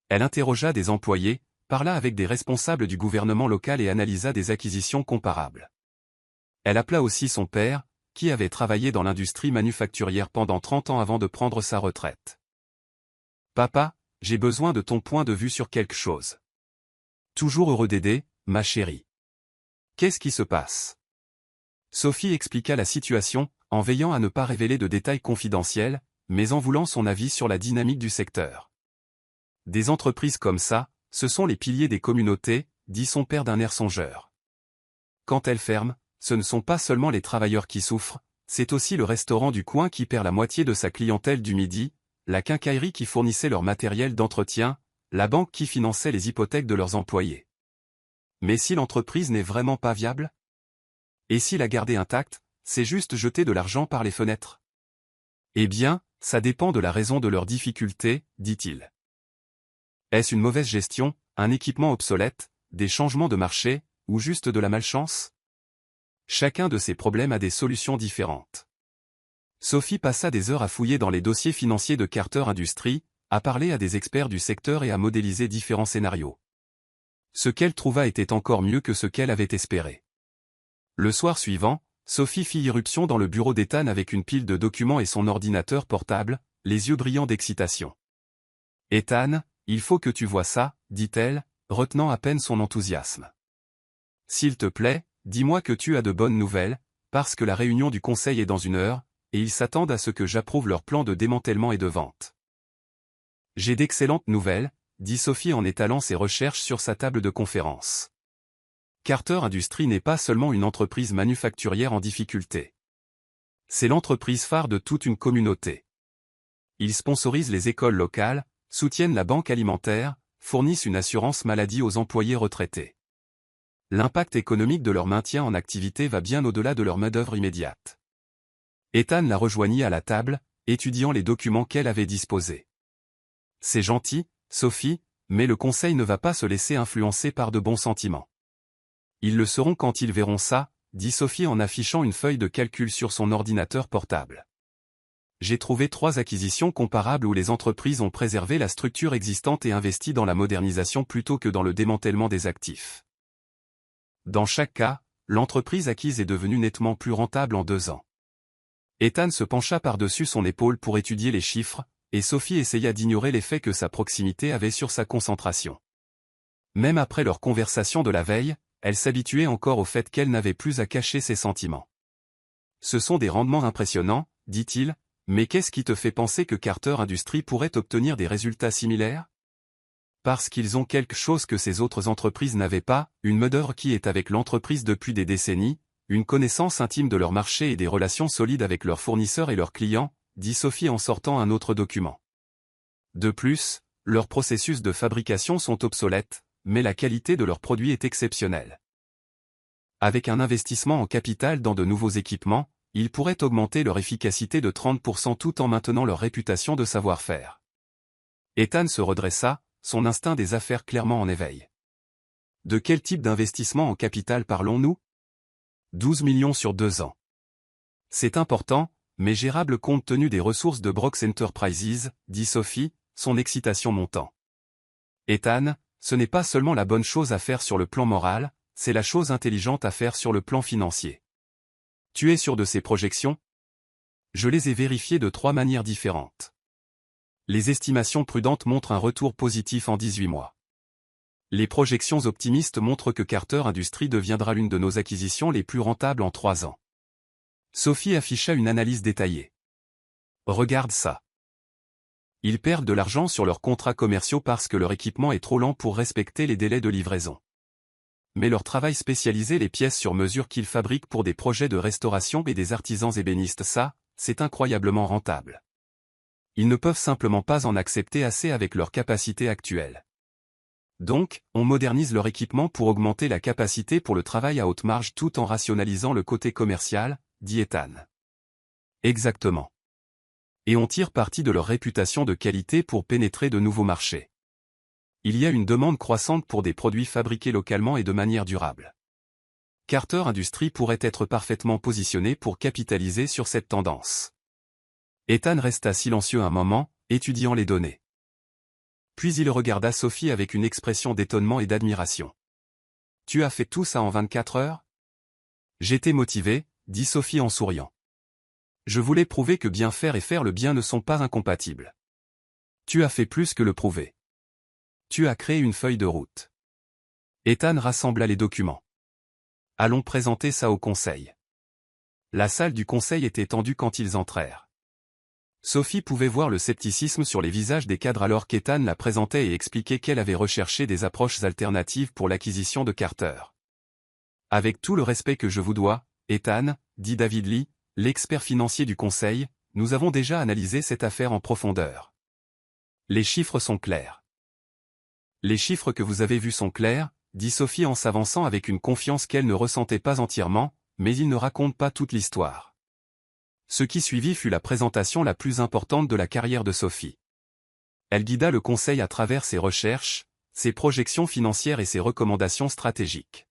Elle interrogea des employés, parla avec des responsables du gouvernement local et analysa des acquisitions comparables. Elle appela aussi son père, qui avait travaillé dans l'industrie manufacturière pendant 30 ans avant de prendre sa retraite. « Papa, j'ai besoin de ton point de vue sur quelque chose. » « Toujours heureux d'aider, ma chérie. » « Qu'est-ce qui se passe ?» Sophie expliqua la situation, en veillant à ne pas révéler de détails confidentiels, mais en voulant son avis sur la dynamique du secteur. « Des entreprises comme ça, ce sont les piliers des communautés, dit son père d'un air songeur. Quand elles ferment, ce ne sont pas seulement les travailleurs qui souffrent, c'est aussi le restaurant du coin qui perd la moitié de sa clientèle du midi, la quincaillerie qui fournissait leur matériel d'entretien, la banque qui finançait les hypothèques de leurs employés. Mais si l'entreprise n'est vraiment pas viable? Et si la garder intacte, c'est juste jeter de l'argent par les fenêtres? Eh bien, ça dépend de la raison de leurs difficultés, dit-il. Est-ce une mauvaise gestion, un équipement obsolète, des changements de marché, ou juste de la malchance? Chacun de ces problèmes a des solutions différentes. Sophie passa des heures à fouiller dans les dossiers financiers de Carter Industries, à parler à des experts du secteur et à modéliser différents scénarios. Ce qu'elle trouva était encore mieux que ce qu'elle avait espéré. Le soir suivant, Sophie fit irruption dans le bureau d'Ethan avec une pile de documents et son ordinateur portable, les yeux brillants d'excitation. « Ethan, il faut que tu vois ça, dit-elle, retenant à peine son enthousiasme. « S'il te plaît, dis-moi que tu as de bonnes nouvelles, parce que la réunion du conseil est dans 1 heure, et ils s'attendent à ce que j'approuve leur plan de démantèlement et de vente. » « J'ai d'excellentes nouvelles, dit Sophie en étalant ses recherches sur sa table de conférence. Carter Industries n'est pas seulement une entreprise manufacturière en difficulté. C'est l'entreprise phare de toute une communauté. Ils sponsorisent les écoles locales, soutiennent la banque alimentaire, fournissent une assurance maladie aux employés retraités. L'impact économique de leur maintien en activité va bien au-delà de leur main-d'œuvre immédiate. Ethan la rejoignit à la table, étudiant les documents qu'elle avait disposés. « C'est gentil, Sophie, mais le conseil ne va pas se laisser influencer par de bons sentiments. Ils le seront quand ils verront ça, dit Sophie en affichant une feuille de calcul sur son ordinateur portable. J'ai trouvé 3 acquisitions comparables où les entreprises ont préservé la structure existante et investi dans la modernisation plutôt que dans le démantèlement des actifs. Dans chaque cas, l'entreprise acquise est devenue nettement plus rentable en 2 ans. Ethan se pencha par-dessus son épaule pour étudier les chiffres, et Sophie essaya d'ignorer l'effet que sa proximité avait sur sa concentration. Même après leur conversation de la veille, elle s'habituait encore au fait qu'elle n'avait plus à cacher ses sentiments. « Ce sont des rendements impressionnants, dit-il, mais qu'est-ce qui te fait penser que Carter Industries pourrait obtenir des résultats similaires? Parce qu'ils ont quelque chose que ces autres entreprises n'avaient pas, une main-d'œuvre qui est avec l'entreprise depuis des décennies, une connaissance intime de leur marché et des relations solides avec leurs fournisseurs et leurs clients, dit Sophie en sortant un autre document. De plus, leurs processus de fabrication sont obsolètes, mais la qualité de leurs produits est exceptionnelle. Avec un investissement en capital dans de nouveaux équipements, ils pourraient augmenter leur efficacité de 30% tout en maintenant leur réputation de savoir-faire. Ethan se redressa, son instinct des affaires clairement en éveil. De quel type d'investissement en capital parlons-nous? 12 millions sur 2 ans. C'est important, mais gérable compte tenu des ressources de Brooks Enterprises, dit Sophie, son excitation montant. Ethan, ce n'est pas seulement la bonne chose à faire sur le plan moral, c'est la chose intelligente à faire sur le plan financier. Tu es sûr de ces projections? Je les ai vérifiées de 3 manières différentes. Les estimations prudentes montrent un retour positif en 18 mois. Les projections optimistes montrent que Carter Industries deviendra l'une de nos acquisitions les plus rentables en 3 ans. Sophie afficha une analyse détaillée. Regarde ça. Ils perdent de l'argent sur leurs contrats commerciaux parce que leur équipement est trop lent pour respecter les délais de livraison. mais leur travail spécialisé les pièces sur mesure qu'ils fabriquent pour des projets de restauration et des artisans ébénistes, ça, c'est incroyablement rentable. Ils ne peuvent simplement pas en accepter assez avec leur capacité actuelle. Donc, on modernise leur équipement pour augmenter la capacité pour le travail à haute marge tout en rationalisant le côté commercial, dit Ethan. Exactement. Et on tire parti de leur réputation de qualité pour pénétrer de nouveaux marchés. Il y a une demande croissante pour des produits fabriqués localement et de manière durable. Carter Industries pourrait être parfaitement positionné pour capitaliser sur cette tendance. Ethan resta silencieux un moment, étudiant les données. Puis il regarda Sophie avec une expression d'étonnement et d'admiration. « Tu as fait tout ça en 24 heures ?» « J'étais motivé, » dit Sophie en souriant. « Je voulais prouver que bien faire et faire le bien ne sont pas incompatibles. »« Tu as fait plus que le prouver. Tu as créé une feuille de route. » Ethan rassembla les documents. « Allons présenter ça au conseil. » La salle du conseil était tendue quand ils entrèrent. Sophie pouvait voir le scepticisme sur les visages des cadres alors qu'Ethan la présentait et expliquait qu'elle avait recherché des approches alternatives pour l'acquisition de Carter. « Avec tout le respect que je vous dois, Ethan, dit David Lee, l'expert financier du conseil, nous avons déjà analysé cette affaire en profondeur. Les chiffres sont clairs. » « Les chiffres que vous avez vus sont clairs, dit Sophie en s'avançant avec une confiance qu'elle ne ressentait pas entièrement, mais ils ne racontent pas toute l'histoire. Ce qui suivit fut la présentation la plus importante de la carrière de Sophie. Elle guida le conseil à travers ses recherches, ses projections financières et ses recommandations stratégiques.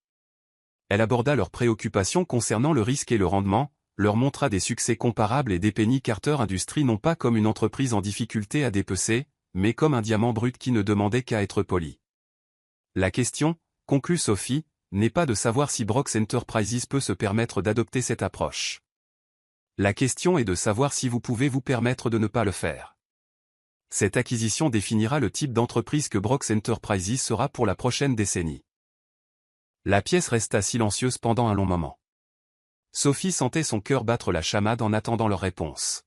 Elle aborda leurs préoccupations concernant le risque et le rendement, leur montra des succès comparables et dépeignit Carter Industries non pas comme une entreprise en difficulté à dépecer, mais comme un diamant brut qui ne demandait qu'à être poli. La question, conclut Sophie, n'est pas de savoir si Brooks Enterprises peut se permettre d'adopter cette approche. La question est de savoir si vous pouvez vous permettre de ne pas le faire. Cette acquisition définira le type d'entreprise que Brooks Enterprises sera pour la prochaine décennie. La pièce resta silencieuse pendant un long moment. Sophie sentait son cœur battre la chamade en attendant leur réponse.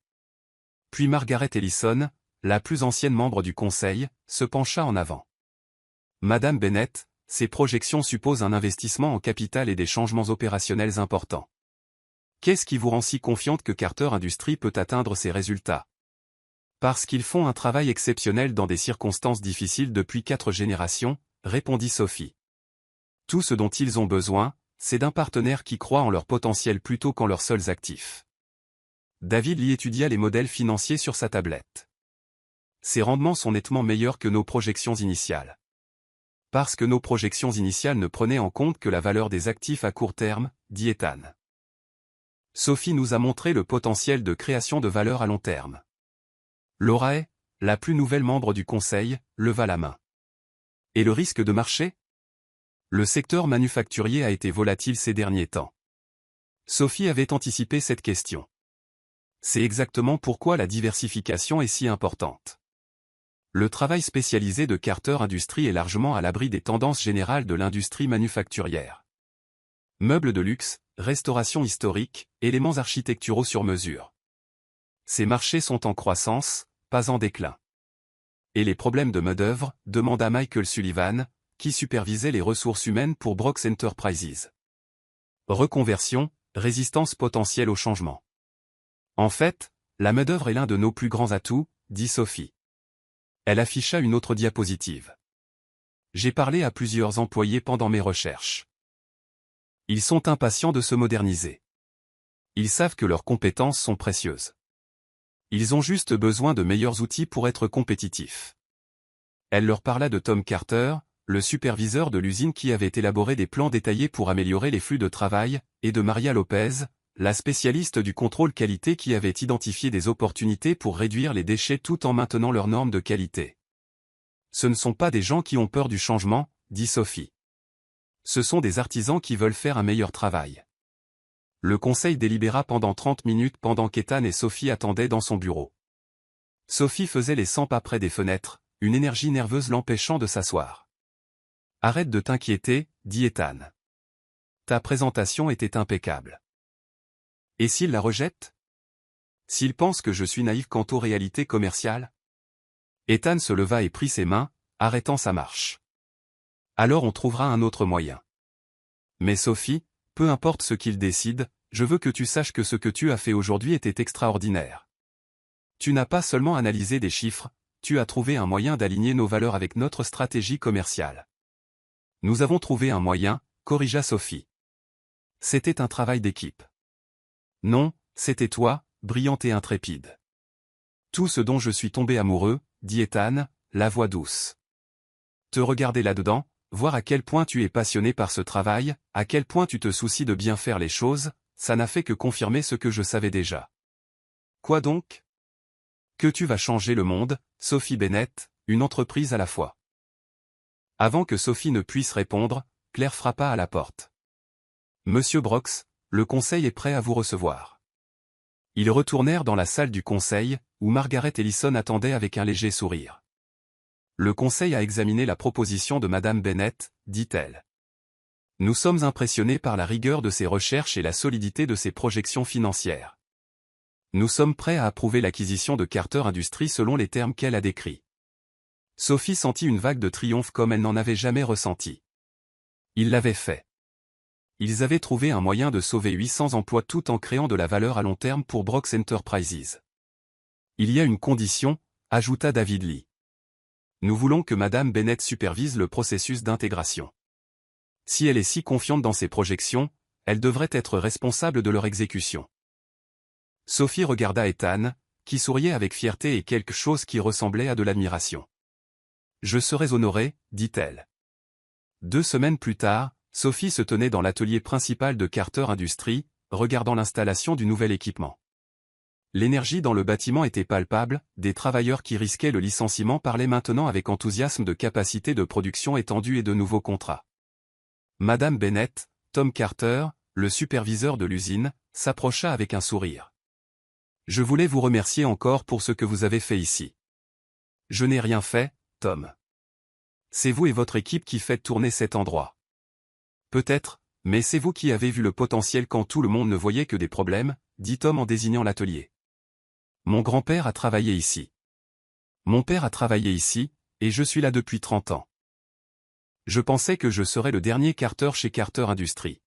Puis Margaret Ellison, la plus ancienne membre du conseil, se pencha en avant. « Madame Bennett, ces projections supposent un investissement en capital et des changements opérationnels importants. Qu'est-ce qui vous rend si confiante que Carter Industries peut atteindre ces résultats? » « Parce qu'ils font un travail exceptionnel dans des circonstances difficiles depuis 4 générations, répondit Sophie. Tout ce dont ils ont besoin, c'est d'un partenaire qui croit en leur potentiel plutôt qu'en leurs seuls actifs. David Lee étudia les modèles financiers sur sa tablette. Ces rendements sont nettement meilleurs que nos projections initiales. Parce que nos projections initiales ne prenaient en compte que la valeur des actifs à court terme, dit Ethan. Sophie nous a montré le potentiel de création de valeur à long terme. Laura Hay, la plus nouvelle membre du conseil, leva la main. Et le risque de marché? Le secteur manufacturier a été volatile ces derniers temps. Sophie avait anticipé cette question. C'est exactement pourquoi la diversification est si importante. Le travail spécialisé de Carter Industries est largement à l'abri des tendances générales de l'industrie manufacturière. Meubles de luxe, restauration historique, éléments architecturaux sur mesure. Ces marchés sont en croissance, pas en déclin. Et les problèmes de main-d'œuvre, demanda Michael Sullivan, qui supervisait les ressources humaines pour Brooks Enterprises. Reconversion, résistance potentielle au changement. En fait, la main-d'œuvre est l'un de nos plus grands atouts, dit Sophie. Elle afficha une autre diapositive. J'ai parlé à plusieurs employés pendant mes recherches. Ils sont impatients de se moderniser. Ils savent que leurs compétences sont précieuses. Ils ont juste besoin de meilleurs outils pour être compétitifs. Elle leur parla de Tom Carter, le superviseur de l'usine qui avait élaboré des plans détaillés pour améliorer les flux de travail, et de Maria Lopez, la spécialiste du contrôle qualité qui avait identifié des opportunités pour réduire les déchets tout en maintenant leurs normes de qualité. Ce ne sont pas des gens qui ont peur du changement, dit Sophie. Ce sont des artisans qui veulent faire un meilleur travail. Le conseil délibéra pendant 30 minutes pendant qu'Ethan et Sophie attendaient dans son bureau. Sophie faisait les 100 pas près des fenêtres, une énergie nerveuse l'empêchant de s'asseoir. « Arrête de t'inquiéter, dit Ethan. Ta présentation était impeccable. Et s'il la rejette? S'il pense que je suis naïf quant aux réalités commerciales? » Ethan se leva et prit ses mains, arrêtant sa marche. « Alors on trouvera un autre moyen. Mais Sophie, peu importe ce qu'il décide, je veux que tu saches que ce que tu as fait aujourd'hui était extraordinaire. Tu n'as pas seulement analysé des chiffres, tu as trouvé un moyen d'aligner nos valeurs avec notre stratégie commerciale. Nous avons trouvé un moyen, corrigea Sophie. C'était un travail d'équipe. Non, c'était toi, brillante et intrépide. Tout ce dont je suis tombé amoureux, dit Ethan, la voix douce. Te regarder là-dedans, voir à quel point tu es passionné par ce travail, à quel point tu te soucies de bien faire les choses, ça n'a fait que confirmer ce que je savais déjà. Quoi donc? Que tu vas changer le monde, Sophie Bennett, une entreprise à la fois. Avant que Sophie ne puisse répondre, Claire frappa à la porte. Monsieur Brox, le conseil est prêt à vous recevoir. Ils retournèrent dans la salle du conseil, où Margaret Ellison attendait avec un léger sourire. Le conseil a examiné la proposition de Madame Bennett, dit-elle. Nous sommes impressionnés par la rigueur de ses recherches et la solidité de ses projections financières. Nous sommes prêts à approuver l'acquisition de Carter Industries selon les termes qu'elle a décrits. Sophie sentit une vague de triomphe comme elle n'en avait jamais ressenti. Ils l'avaient fait. Ils avaient trouvé un moyen de sauver 800 emplois tout en créant de la valeur à long terme pour Brox Enterprises. Il y a une condition, ajouta David Lee. Nous voulons que Madame Bennett supervise le processus d'intégration. Si elle est si confiante dans ses projections, elle devrait être responsable de leur exécution. Sophie regarda Ethan, qui souriait avec fierté et quelque chose qui ressemblait à de l'admiration. Je serais honorée, dit-elle. 2 semaines plus tard, Sophie se tenait dans l'atelier principal de Carter Industries, regardant l'installation du nouvel équipement. L'énergie dans le bâtiment était palpable, des travailleurs qui risquaient le licenciement parlaient maintenant avec enthousiasme de capacités de production étendues et de nouveaux contrats. Madame Bennett, Tom Carter, le superviseur de l'usine, s'approcha avec un sourire. Je voulais vous remercier encore pour ce que vous avez fait ici. Je n'ai rien fait, Tom. C'est vous et votre équipe qui faites tourner cet endroit. Peut-être, mais c'est vous qui avez vu le potentiel quand tout le monde ne voyait que des problèmes, dit Tom en désignant l'atelier. Mon grand-père a travaillé ici. Mon père a travaillé ici, et je suis là depuis 30 ans. Je pensais que je serais le dernier Carter chez Carter Industries.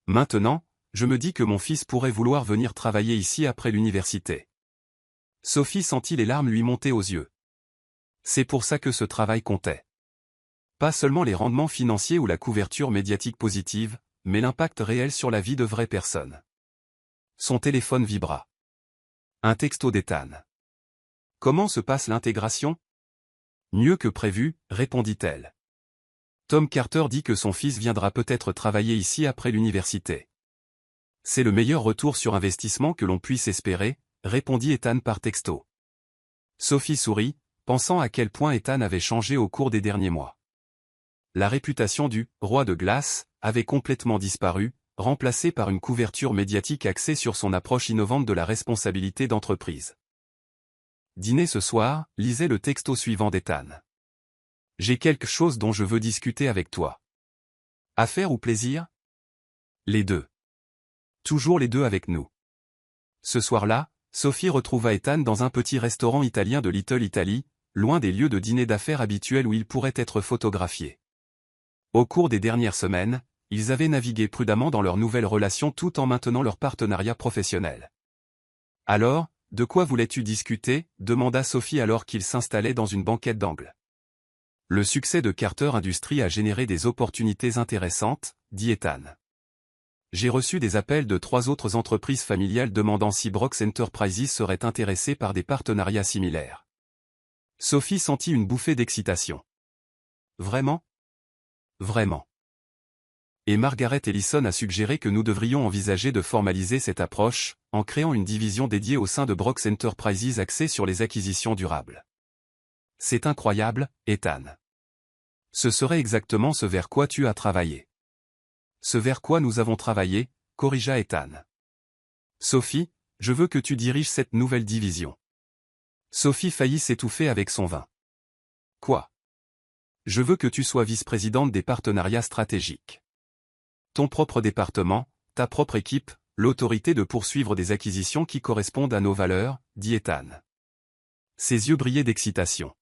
Maintenant, je me dis que mon fils pourrait vouloir venir travailler ici après l'université. Sophie sentit les larmes lui monter aux yeux. C'est pour ça que ce travail comptait. Pas seulement les rendements financiers ou la couverture médiatique positive, mais l'impact réel sur la vie de vraies personnes. Son téléphone vibra. Un texto d'Ethan. Comment se passe l'intégration? Mieux que prévu, répondit-elle. Tom Carter dit que son fils viendra peut-être travailler ici après l'université. C'est le meilleur retour sur investissement que l'on puisse espérer, répondit Ethan par texto. Sophie sourit, pensant à quel point Ethan avait changé au cours des derniers mois. La réputation du « roi de glace » avait complètement disparu, remplacée par une couverture médiatique axée sur son approche innovante de la responsabilité d'entreprise. Dîner ce soir, lisez le texto suivant d'Ethan. J'ai quelque chose dont je veux discuter avec toi. Affaire ou plaisir? Les deux. Toujours les deux avec nous. Ce soir-là, Sophie retrouva Ethan dans un petit restaurant italien de Little Italy, loin des lieux de dîner d'affaires habituels où il pourrait être photographié. Au cours des dernières semaines, ils avaient navigué prudemment dans leur nouvelle relation tout en maintenant leur partenariat professionnel. Alors, de quoi voulais-tu discuter? Demanda Sophie alors qu'ils s'installaient dans une banquette d'angle. Le succès de Carter Industries a généré des opportunités intéressantes, dit Ethan. J'ai reçu des appels de 3 autres entreprises familiales demandant si Brox Enterprises serait intéressé par des partenariats similaires. Sophie sentit une bouffée d'excitation. Vraiment? Vraiment. Et Margaret Ellison a suggéré que nous devrions envisager de formaliser cette approche, en créant une division dédiée au sein de Brox Enterprises axée sur les acquisitions durables. C'est incroyable, Ethan. Ce serait exactement ce vers quoi tu as travaillé. Ce vers quoi nous avons travaillé, corrigea Ethan. Sophie, je veux que tu diriges cette nouvelle division. Sophie faillit s'étouffer avec son vin. Quoi? Je veux que tu sois vice-présidente des partenariats stratégiques. Ton propre département, ta propre équipe, l'autorité de poursuivre des acquisitions qui correspondent à nos valeurs, dit Ethan. Ses yeux brillaient d'excitation.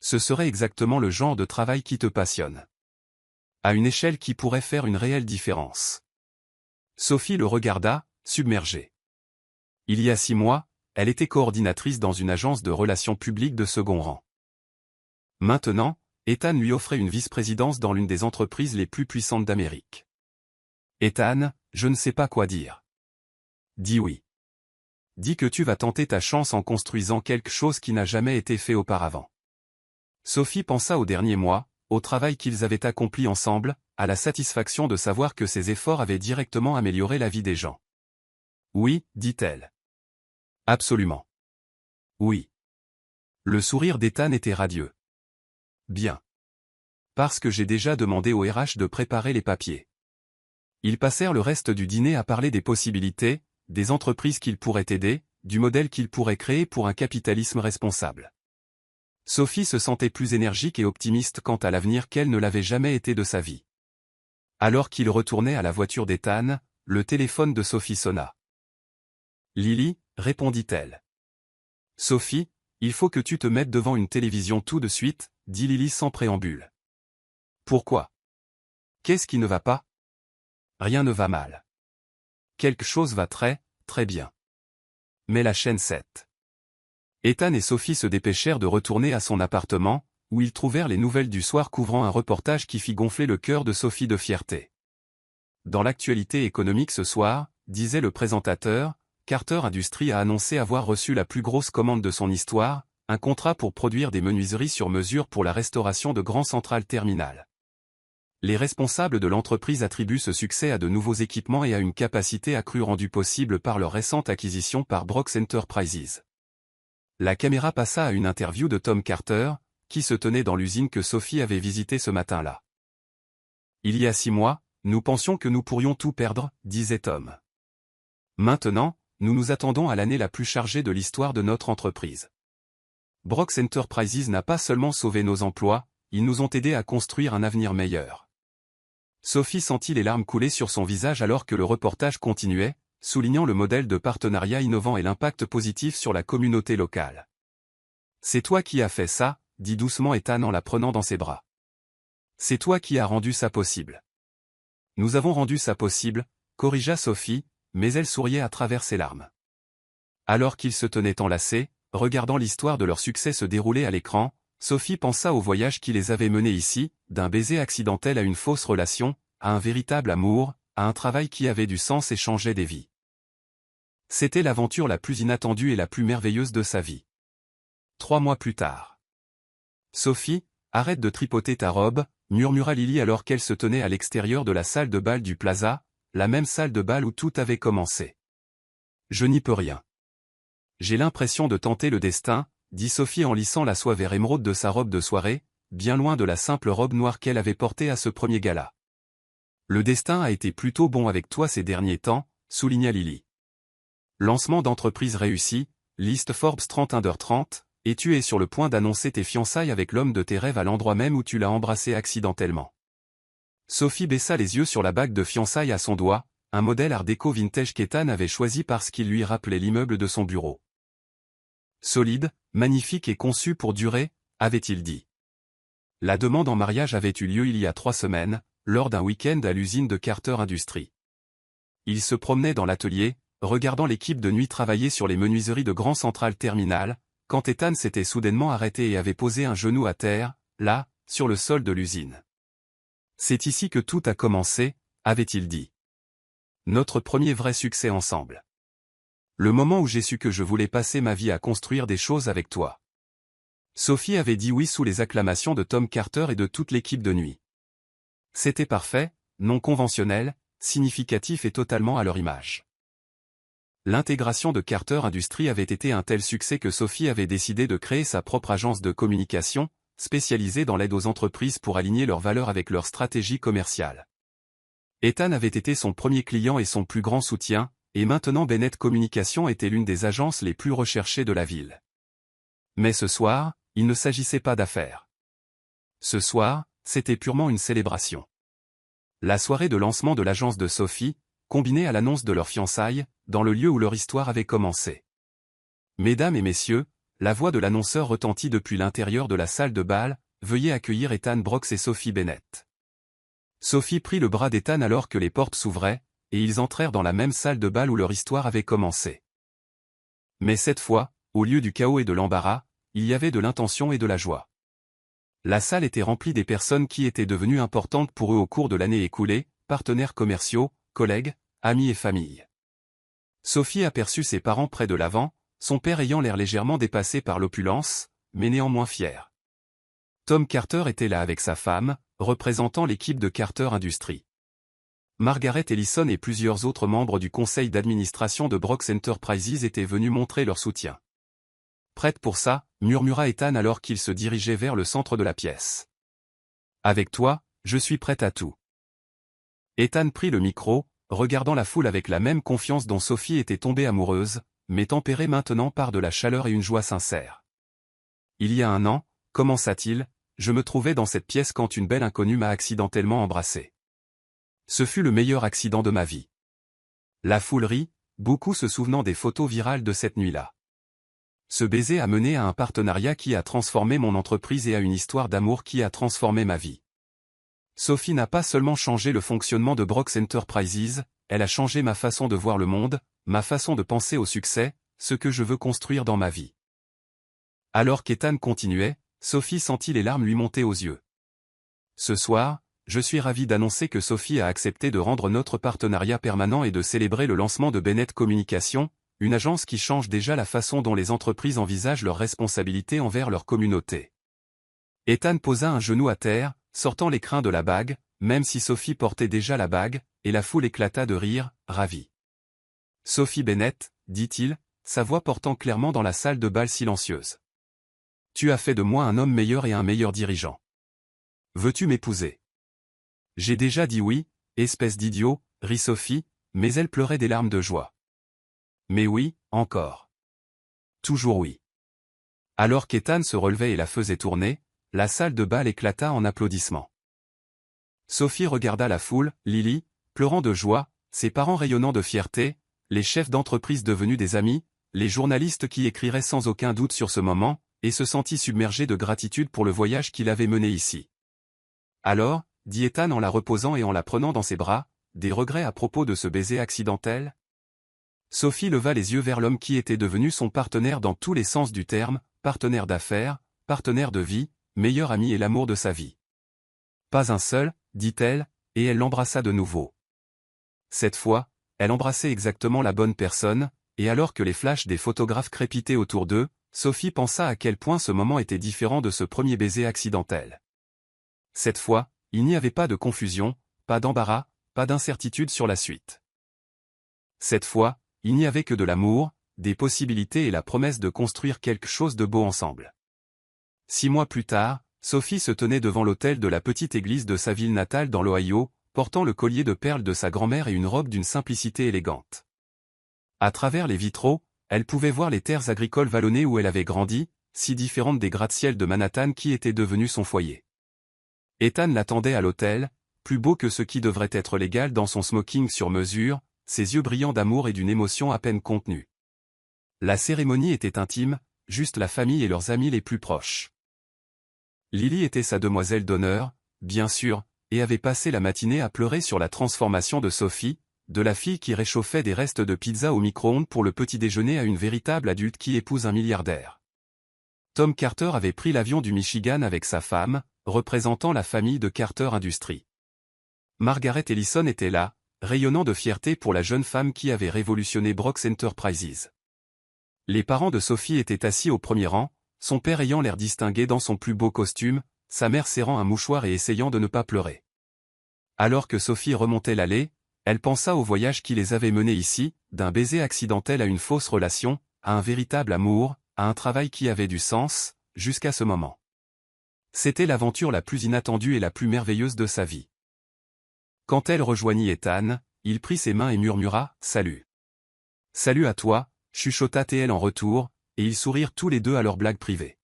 Ce serait exactement le genre de travail qui te passionne. À une échelle qui pourrait faire une réelle différence. Sophie le regarda, submergée. Il y a 6 mois, elle était coordinatrice dans une agence de relations publiques de second rang. Maintenant, Ethan lui offrait une vice-présidence dans l'une des entreprises les plus puissantes d'Amérique. Ethan, je ne sais pas quoi dire. Dis oui. Dis que tu vas tenter ta chance en construisant quelque chose qui n'a jamais été fait auparavant. Sophie pensa aux derniers mois, au travail qu'ils avaient accompli ensemble, à la satisfaction de savoir que ses efforts avaient directement amélioré la vie des gens. Oui, dit-elle. Absolument. Oui. Le sourire d'Ethan était radieux. Bien. Parce que j'ai déjà demandé au RH de préparer les papiers. Ils passèrent le reste du dîner à parler des possibilités, des entreprises qu'ils pourraient aider, du modèle qu'ils pourraient créer pour un capitalisme responsable. Sophie se sentait plus énergique et optimiste quant à l'avenir qu'elle ne l'avait jamais été de sa vie. Alors qu'il retournait à la voiture d'Ethan, le téléphone de Sophie sonna. Lily, répondit-elle. Sophie, il faut que tu te mettes devant une télévision tout de suite, dit Lily sans préambule. Pourquoi? Qu'est-ce qui ne va pas? Rien ne va mal. Quelque chose va très, très bien. Mais la chaîne 7. Ethan et Sophie se dépêchèrent de retourner à son appartement, où ils trouvèrent les nouvelles du soir couvrant un reportage qui fit gonfler le cœur de Sophie de fierté. Dans l'actualité économique ce soir, disait le présentateur, Carter Industries a annoncé avoir reçu la plus grosse commande de son histoire, un contrat pour produire des menuiseries sur mesure pour la restauration de grandes centrales terminales. Les responsables de l'entreprise attribuent ce succès à de nouveaux équipements et à une capacité accrue rendue possible par leur récente acquisition par Brooks Enterprises. La caméra passa à une interview de Tom Carter, qui se tenait dans l'usine que Sophie avait visitée ce matin-là. Il y a 6 mois, nous pensions que nous pourrions tout perdre, disait Tom. Maintenant, nous nous attendons à l'année la plus chargée de l'histoire de notre entreprise. Brooks Enterprises n'a pas seulement sauvé nos emplois, ils nous ont aidés à construire un avenir meilleur. Sophie sentit les larmes couler sur son visage alors que le reportage continuait, soulignant le modèle de partenariat innovant et l'impact positif sur la communauté locale. C'est toi qui as fait ça, dit doucement Ethan en la prenant dans ses bras. C'est toi qui as rendu ça possible. Nous avons rendu ça possible, corrigea Sophie, mais elle souriait à travers ses larmes. Alors qu'ils se tenaient enlacés, regardant l'histoire de leur succès se dérouler à l'écran, Sophie pensa au voyage qui les avait menés ici, d'un baiser accidentel à une fausse relation, à un véritable amour, à un travail qui avait du sens et changeait des vies. C'était l'aventure la plus inattendue et la plus merveilleuse de sa vie. 3 mois plus tard. Sophie, arrête de tripoter ta robe, murmura Lily alors qu'elle se tenait à l'extérieur de la salle de bal du Plaza, la même salle de bal où tout avait commencé. Je n'y peux rien. J'ai l'impression de tenter le destin, dit Sophie en lissant la soie vert émeraude de sa robe de soirée, bien loin de la simple robe noire qu'elle avait portée à ce premier gala. Le destin a été plutôt bon avec toi ces derniers temps, souligna Lily. Lancement d'entreprise réussi, liste Forbes 30 Under 30, et tu es sur le point d'annoncer tes fiançailles avec l'homme de tes rêves à l'endroit même où tu l'as embrassé accidentellement. Sophie baissa les yeux sur la bague de fiançailles à son doigt, un modèle art déco vintage qu'Ethan avait choisi parce qu'il lui rappelait l'immeuble de son bureau. Solide, magnifique et conçu pour durer, avait-il dit. La demande en mariage avait eu lieu il y a 3 semaines, lors d'un week-end à l'usine de Carter Industries. Il se promenait dans l'atelier, regardant l'équipe de nuit travailler sur les menuiseries de grandes centrales terminales, quand Ethan s'était soudainement arrêté et avait posé un genou à terre, là, sur le sol de l'usine. C'est ici que tout a commencé, avait-il dit. Notre premier vrai succès ensemble. Le moment où j'ai su que je voulais passer ma vie à construire des choses avec toi. Sophie avait dit oui sous les acclamations de Tom Carter et de toute l'équipe de nuit. C'était parfait, non conventionnel, significatif et totalement à leur image. L'intégration de Carter Industries avait été un tel succès que Sophie avait décidé de créer sa propre agence de communication, spécialisée dans l'aide aux entreprises pour aligner leurs valeurs avec leur stratégie commerciale. Ethan avait été son premier client et son plus grand soutien, et maintenant Bennett Communication était l'une des agences les plus recherchées de la ville. Mais ce soir, il ne s'agissait pas d'affaires. Ce soir, c'était purement une célébration. La soirée de lancement de l'agence de Sophie, combinée à l'annonce de leur fiançailles, dans le lieu où leur histoire avait commencé. Mesdames et messieurs, la voix de l'annonceur retentit depuis l'intérieur de la salle de bal, veuillez accueillir Ethan Brooks et Sophie Bennett. Sophie prit le bras d'Ethan alors que les portes s'ouvraient, et ils entrèrent dans la même salle de bal où leur histoire avait commencé. Mais cette fois, au lieu du chaos et de l'embarras, il y avait de l'intention et de la joie. La salle était remplie des personnes qui étaient devenues importantes pour eux au cours de l'année écoulée, partenaires commerciaux, collègues, amis et familles. Sophie aperçut ses parents près de l'avant, son père ayant l'air légèrement dépassé par l'opulence, mais néanmoins fier. Tom Carter était là avec sa femme, représentant l'équipe de Carter Industries. Margaret Ellison et plusieurs autres membres du conseil d'administration de Brooks Enterprises étaient venus montrer leur soutien. « Prête pour ça ?» murmura Ethan alors qu'il se dirigeait vers le centre de la pièce. « Avec toi, je suis prête à tout. » Ethan prit le micro, regardant la foule avec la même confiance dont Sophie était tombée amoureuse, mais tempérée maintenant par de la chaleur et une joie sincère. « Il y a un an, commença-t-il, je me trouvais dans cette pièce quand une belle inconnue m'a accidentellement embrassé. Ce fut le meilleur accident de ma vie. » La foule rit, beaucoup se souvenant des photos virales de cette nuit-là. Ce baiser a mené à un partenariat qui a transformé mon entreprise et à une histoire d'amour qui a transformé ma vie. Sophie n'a pas seulement changé le fonctionnement de Brooks Enterprises, elle a changé ma façon de voir le monde, ma façon de penser au succès, ce que je veux construire dans ma vie. Alors qu'Ethan continuait, Sophie sentit les larmes lui monter aux yeux. Ce soir, je suis ravi d'annoncer que Sophie a accepté de rendre notre partenariat permanent et de célébrer le lancement de Bennett Communications, une agence qui change déjà la façon dont les entreprises envisagent leurs responsabilités envers leur communauté. Ethan posa un genou à terre, sortant l'écrin de la bague, même si Sophie portait déjà la bague, et la foule éclata de rire, ravie. « Sophie Bennett, dit-il, sa voix portant clairement dans la salle de bal silencieuse. Tu as fait de moi un homme meilleur et un meilleur dirigeant. Veux-tu m'épouser ? » J'ai déjà dit oui, espèce d'idiot, rit Sophie, mais elle pleurait des larmes de joie. Mais oui, encore. Toujours oui. Alors qu'Ethan se relevait et la faisait tourner, la salle de bal éclata en applaudissements. Sophie regarda la foule, Lily, pleurant de joie, ses parents rayonnant de fierté, les chefs d'entreprise devenus des amis, les journalistes qui écriraient sans aucun doute sur ce moment, et se sentit submergée de gratitude pour le voyage qu'il avait mené ici. Alors, dit Ethan en la reposant et en la prenant dans ses bras, des regrets à propos de ce baiser accidentel ? Sophie leva les yeux vers l'homme qui était devenu son partenaire dans tous les sens du terme, partenaire d'affaires, partenaire de vie, meilleur ami et l'amour de sa vie. Pas un seul, dit-elle, et elle l'embrassa de nouveau. Cette fois, elle embrassait exactement la bonne personne, et alors que les flashs des photographes crépitaient autour d'eux, Sophie pensa à quel point ce moment était différent de ce premier baiser accidentel. Cette fois, il n'y avait pas de confusion, pas d'embarras, pas d'incertitude sur la suite. Cette fois, il n'y avait que de l'amour, des possibilités et la promesse de construire quelque chose de beau ensemble. 6 mois plus tard, Sophie se tenait devant l'autel de la petite église de sa ville natale dans l'Ohio, portant le collier de perles de sa grand-mère et une robe d'une simplicité élégante. À travers les vitraux, elle pouvait voir les terres agricoles vallonnées où elle avait grandi, si différentes des gratte-ciel de Manhattan qui étaient devenus son foyer. Ethan l'attendait à l'autel, plus beau que ce qui devrait être légal dans son smoking sur mesure, ses yeux brillants d'amour et d'une émotion à peine contenue. La cérémonie était intime, juste la famille et leurs amis les plus proches. Lily était sa demoiselle d'honneur, bien sûr, et avait passé la matinée à pleurer sur la transformation de Sophie, de la fille qui réchauffait des restes de pizza au micro-ondes pour le petit déjeuner à une véritable adulte qui épouse un milliardaire. Tom Carter avait pris l'avion du Michigan avec sa femme, représentant la famille de Carter Industries. Margaret Ellison était là, rayonnant de fierté pour la jeune femme qui avait révolutionné Brooks Enterprises. Les parents de Sophie étaient assis au premier rang, son père ayant l'air distingué dans son plus beau costume, sa mère serrant un mouchoir et essayant de ne pas pleurer. Alors que Sophie remontait l'allée, elle pensa au voyage qui les avait menés ici, d'un baiser accidentel à une fausse relation, à un véritable amour, à un travail qui avait du sens, jusqu'à ce moment. C'était l'aventure la plus inattendue et la plus merveilleuse de sa vie. Quand elle rejoignit Ethan, il prit ses mains et murmura « Salut ». « Salut à toi », chuchota TL en retour, et ils sourirent tous les deux à leur blague privée.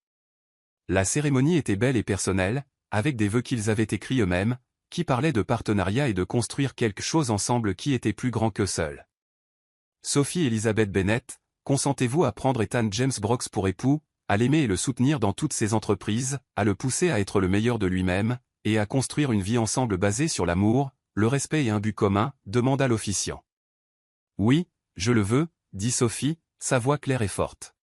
La cérémonie était belle et personnelle, avec des vœux qu'ils avaient écrits eux-mêmes, qui parlaient de partenariat et de construire quelque chose ensemble qui était plus grand que seul. Sophie Elizabeth Bennett, consentez-vous à prendre Ethan James Brooks pour époux, à l'aimer et le soutenir dans toutes ses entreprises, à le pousser à être le meilleur de lui-même, et à construire une vie ensemble basée sur l'amour, le respect et un but commun, demanda l'officiant. Oui, je le veux, dit Sophie, sa voix claire et forte.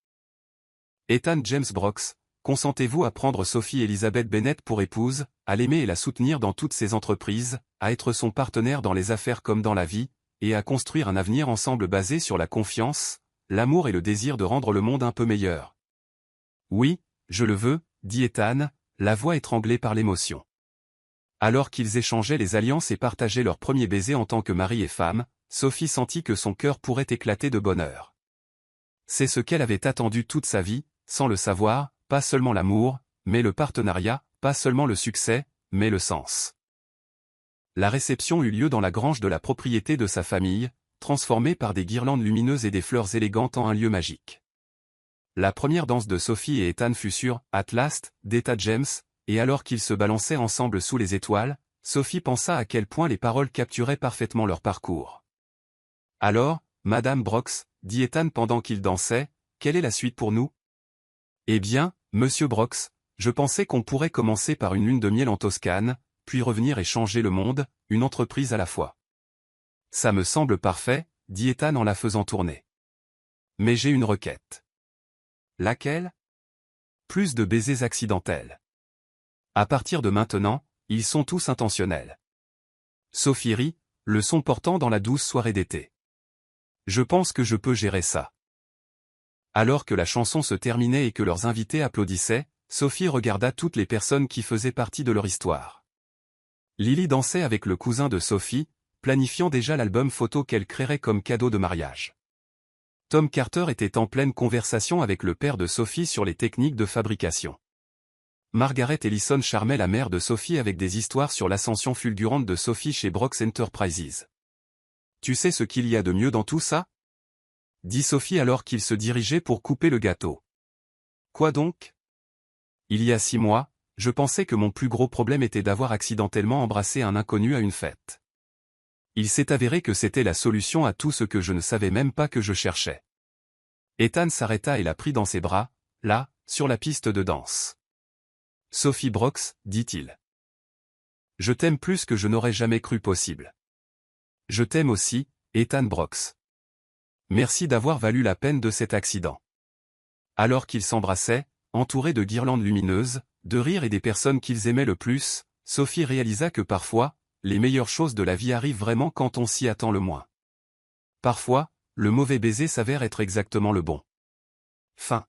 Ethan James Brooks, consentez-vous à prendre Sophie Elizabeth Bennett pour épouse, à l'aimer et la soutenir dans toutes ses entreprises, à être son partenaire dans les affaires comme dans la vie, et à construire un avenir ensemble basé sur la confiance, l'amour et le désir de rendre le monde un peu meilleur? Oui, je le veux, dit Ethan, la voix étranglée par l'émotion. Alors qu'ils échangeaient les alliances et partageaient leur premier baiser en tant que mari et femme, Sophie sentit que son cœur pourrait éclater de bonheur. C'est ce qu'elle avait attendu toute sa vie, sans le savoir, pas seulement l'amour, mais le partenariat, pas seulement le succès, mais le sens. La réception eut lieu dans la grange de la propriété de sa famille, transformée par des guirlandes lumineuses et des fleurs élégantes en un lieu magique. La première danse de Sophie et Ethan fut sur « At Last » d'Etta James, et alors qu'ils se balançaient ensemble sous les étoiles, Sophie pensa à quel point les paroles capturaient parfaitement leur parcours. « Alors, Madame Brooks, dit Ethan pendant qu'ils dansaient, quelle est la suite pour nous? » Eh bien, Monsieur Brooks, je pensais qu'on pourrait commencer par une lune de miel en Toscane, puis revenir et changer le monde, une entreprise à la fois. Ça me semble parfait, dit Ethan en la faisant tourner. Mais j'ai une requête. Laquelle? Plus de baisers accidentels. À partir de maintenant, ils sont tous intentionnels. Sophie rit, le son portant dans la douce soirée d'été. Je pense que je peux gérer ça. Alors que la chanson se terminait et que leurs invités applaudissaient, Sophie regarda toutes les personnes qui faisaient partie de leur histoire. Lily dansait avec le cousin de Sophie, planifiant déjà l'album photo qu'elle créerait comme cadeau de mariage. Tom Carter était en pleine conversation avec le père de Sophie sur les techniques de fabrication. Margaret Ellison charmait la mère de Sophie avec des histoires sur l'ascension fulgurante de Sophie chez Brooks Enterprises. Tu sais ce qu'il y a de mieux dans tout ça? Dit Sophie alors qu'il se dirigeait pour couper le gâteau. Quoi donc? Il y a 6 mois, je pensais que mon plus gros problème était d'avoir accidentellement embrassé un inconnu à une fête. Il s'est avéré que c'était la solution à tout ce que je ne savais même pas que je cherchais. Ethan s'arrêta et la prit dans ses bras, là, sur la piste de danse. Sophie Brooks, dit-il. Je t'aime plus que je n'aurais jamais cru possible. Je t'aime aussi, Ethan Brooks. Merci d'avoir valu la peine de cet accident. Alors qu'ils s'embrassaient, entourés de guirlandes lumineuses, de rires et des personnes qu'ils aimaient le plus, Sophie réalisa que parfois, les meilleures choses de la vie arrivent vraiment quand on s'y attend le moins. Parfois, le mauvais baiser s'avère être exactement le bon. Fin.